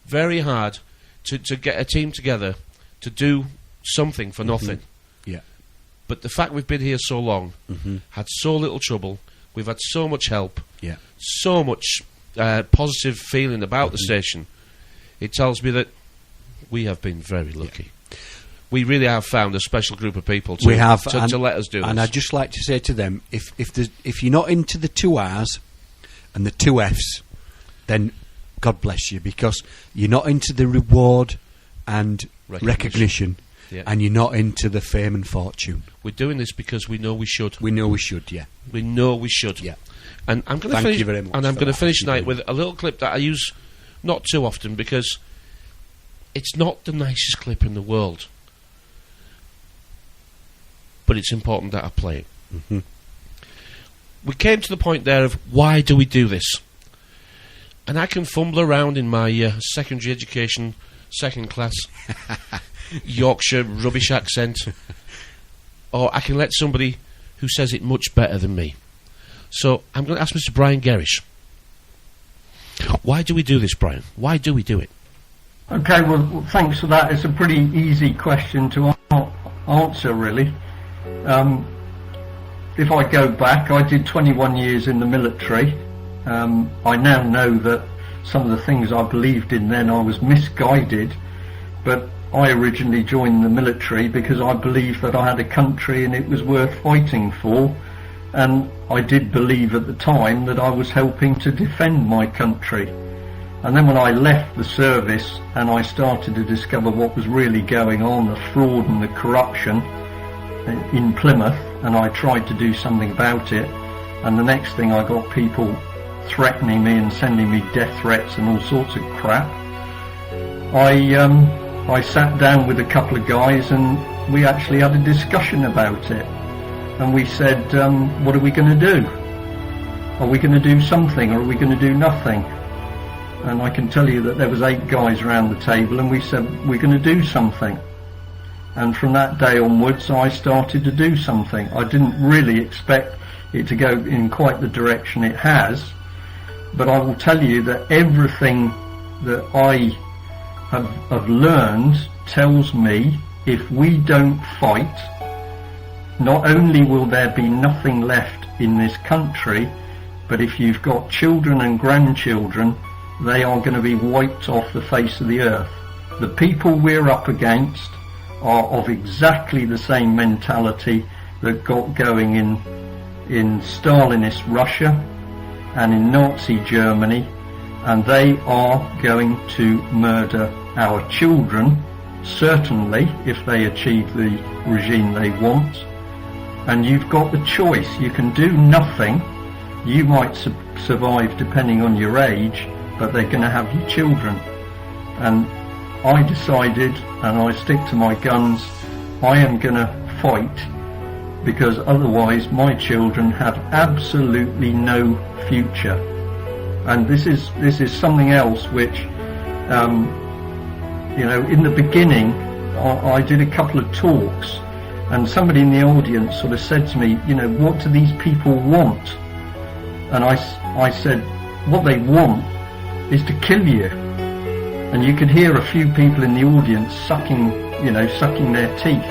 very hard to get a team together to do something for nothing. Yeah. But the fact we've been here so long, had so little trouble, we've had so much help, so much positive feeling about the station, it tells me that we have been very lucky. We really have found a special group of people to let us do this. And I'd just like to say to them, if you're not into the 2 R's and the 2 F's, then God bless you, because you're not into the reward and recognition. And you're not into the fame and fortune. We're doing this because we know we should. We know we should, yeah. We know we should. Yeah. And I'm going to finish. You very much. And I'm going to finish tonight with a little clip that I use not too often, because it's not the nicest clip in the world, but it's important that I play it. We came to the point there of why do we do this, and I can fumble around in my secondary education, second class Yorkshire rubbish accent, or I can let somebody who says it much better than me. So I'm going to ask Mr. Brian Gerrish, why do we do this, Brian? Why do we do it? Okay, well, thanks for that. It's a pretty easy question to answer, really. If I go back, I did 21 years in the military. I now know that some of the things I believed in then I was misguided, but I originally joined the military because I believed that I had a country and it was worth fighting for, and I did believe at the time that I was helping to defend my country. And then when I left the service and I started to discover what was really going on, the fraud and the corruption in Plymouth, and I tried to do something about it, and the next thing I got people threatening me and sending me death threats and all sorts of crap, I sat down with a couple of guys and we actually had a discussion about it, and we said, what are we going to do? Are we going to do something, or are we going to do nothing? And I can tell you that there was 8 guys around the table, and we said, we're going to do something. And from that day onwards, I started to do something. I didn't really expect it to go in quite the direction it has, but I will tell you that everything that I have learned tells me if we don't fight, not only will there be nothing left in this country, but if you've got children and grandchildren, they are going to be wiped off the face of the earth. The people we're up against are of exactly the same mentality that got going in Stalinist Russia and in Nazi Germany, and they are going to murder our children, certainly, if they achieve the regime they want. And you've got the choice. You can do nothing. You might survive depending on your age, but they're going to have your children. And I decided, and I stick to my guns, I am going to fight, because otherwise my children have absolutely no future. And this is something else which, in the beginning, I did a couple of talks, and somebody in the audience sort of said to me, what do these people want? And I said, what they want is to kill you. And you could hear a few people in the audience sucking their teeth.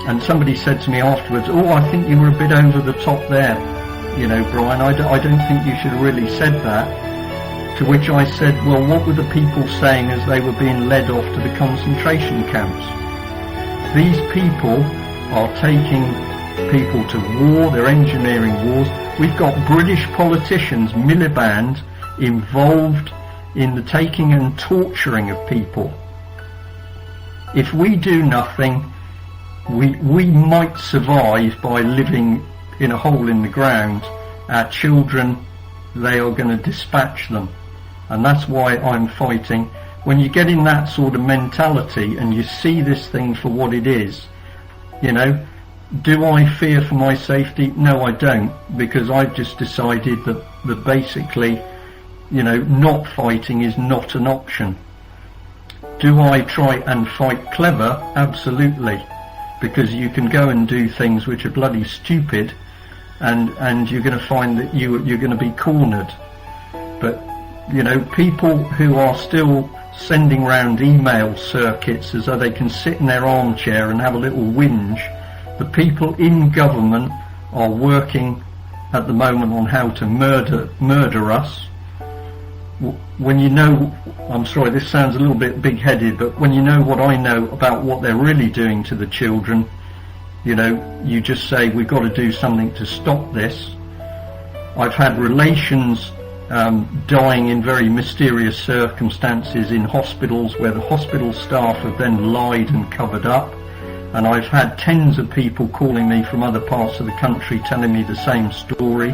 And somebody said to me afterwards, "Oh, I think you were a bit over the top there, Brian. I don't think you should have really said that." To which I said, "Well, what were the people saying as they were being led off to the concentration camps? These people are taking people to war, they're engineering wars. We've got British politicians, Miliband, involved in the taking and torturing of people. If we do nothing, we might survive by living in a hole in the ground. Our children, they are going to dispatch them." And that's why I'm fighting. When you get in that sort of mentality and you see this thing for what it is, do I fear for my safety? No, I don't, because I've just decided that basically, not fighting is not an option. Do I try and fight clever? Absolutely, because you can go and do things which are bloody stupid, and you're going to find that you're going to be cornered. But people who are still sending round email circuits as though they can sit in their armchair and have a little whinge. The people in government are working at the moment on how to murder us. When I'm sorry, this sounds a little bit big-headed, but when you know what I know about what they're really doing to the children, you just say, we've got to do something to stop this. I've had relations dying in very mysterious circumstances in hospitals where the hospital staff have then lied and covered up. And I've had tens of people calling me from other parts of the country telling me the same story.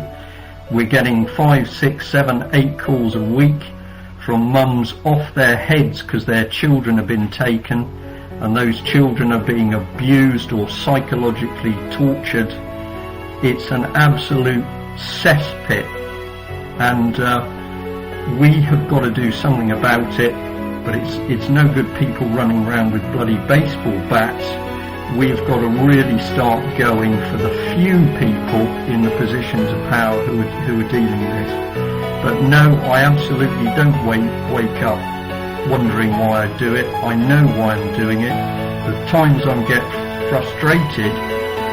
We're getting 5, 6, 7, 8 calls a week from mums off their heads because their children have been taken, and those children are being abused or psychologically tortured. It's an absolute cesspit, and we have got to do something about it. But it's no good people running around with bloody baseball bats. We've got to really start going for the few people in the positions of power who are dealing with this. But no, I absolutely don't wake up wondering why I do it. I know why I'm doing it. The times I get frustrated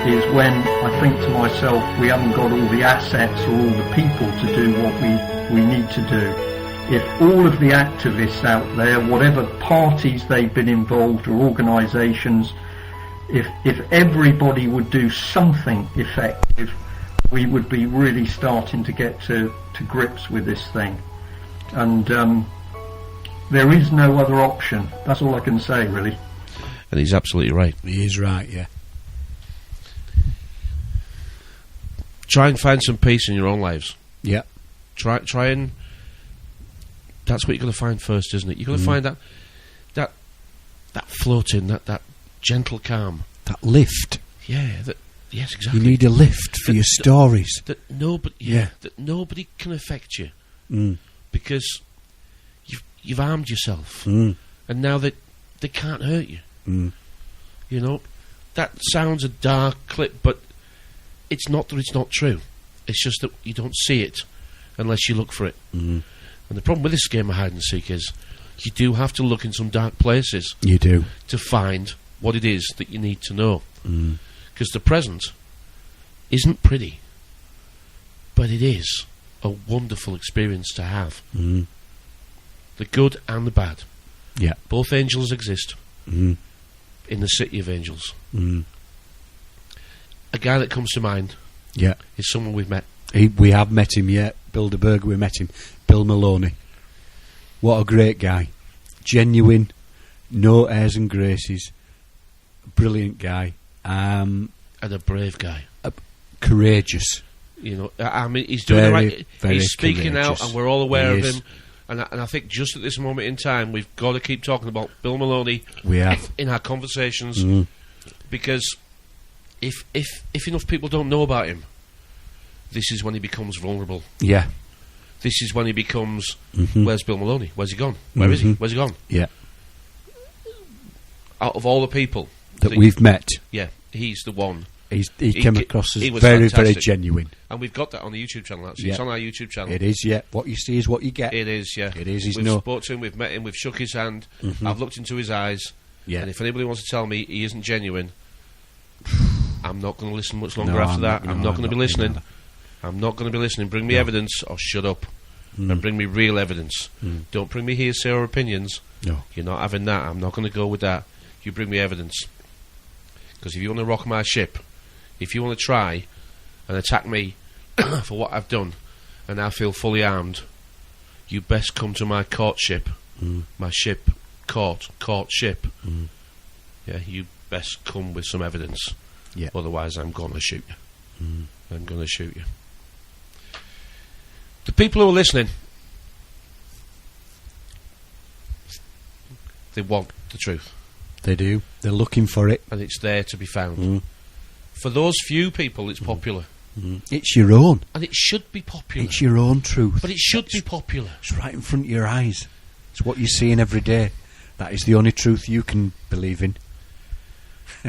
is when I think to myself, we haven't got all the assets or all the people to do what we need to do. If all of the activists out there, whatever parties they've been involved or organisations, if everybody would do something effective, we would be really starting to get to grips with this thing. And there is no other option. That's all I can say, really. And he's absolutely right. He is right, yeah. Try and find some peace in your own lives. Yeah. Try and... That's what you're going to find first, isn't it? You're going to find that floating, that gentle calm. That lift. Yeah, yes, exactly. You need a lift for your stories. That nobody can affect you. Because you've armed yourself. And now they can't hurt you. That sounds a dark clip, but it's not that it's not true. It's just that you don't see it unless you look for it. And the problem with this game of hide and seek is you do have to look in some dark places. You do. To find what it is that you need to know. Because the present isn't pretty, but it is a wonderful experience to have. The good and the bad. Yeah. Both angels exist in the city of angels. A guy that comes to mind is someone we've met. We have met him, yeah. Bilderberg, we met him. Bill Maloney. What a great guy. Genuine, no airs and graces. Brilliant guy. And a brave guy. Courageous. I mean, he's doing the right... He's speaking courageous. out, and we're all aware of him. And I think just at this moment in time, we've got to keep talking about Bill Maloney. We have. In our conversations. Because if enough people don't know about him, this is when he becomes vulnerable. Yeah. This is when he becomes, where's Bill Maloney? Where's he gone? Where is he? Where's he gone? Yeah. Out of all the people that we've met, yeah, he's the one. He came across as very, fantastic. very genuine. And we've got that on the YouTube channel, actually. It's on our YouTube channel. It is, yeah. What you see is what you get. It is, yeah. It is. We've spoke to him, we've met him, we've shook his hand, I've looked into his eyes, yeah. and if anybody wants to tell me he isn't genuine, I'm not going to listen much longer No, after I'm that. not I'm not going to be listening. either. I'm not going to be listening. Bring me evidence or shut up. And bring me real evidence. Don't bring me hearsay or opinions. No. You're not having that. I'm not going to go with that. You bring me evidence. Because if you want to rock my ship, if you want to try and attack me for what I've done, and I feel fully armed, you best come to my courtship. My ship, courtship. Yeah, you best come with some evidence. Yeah. Otherwise, I'm going to shoot you. I'm going to shoot you. The people who are listening, they want the truth. They do. They're looking for it. And it's there to be found. For those few people, it's popular. It's your own. And it should be popular. It's your own truth. But it should be popular. It's right in front of your eyes. It's what you're seeing every day. That is the only truth you can believe in.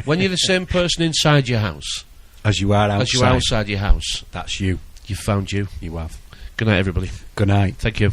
When you're the same person inside your house As you are outside. as you are outside your house, That's you. you've found you. You have. Good night, everybody. Good night. Thank you.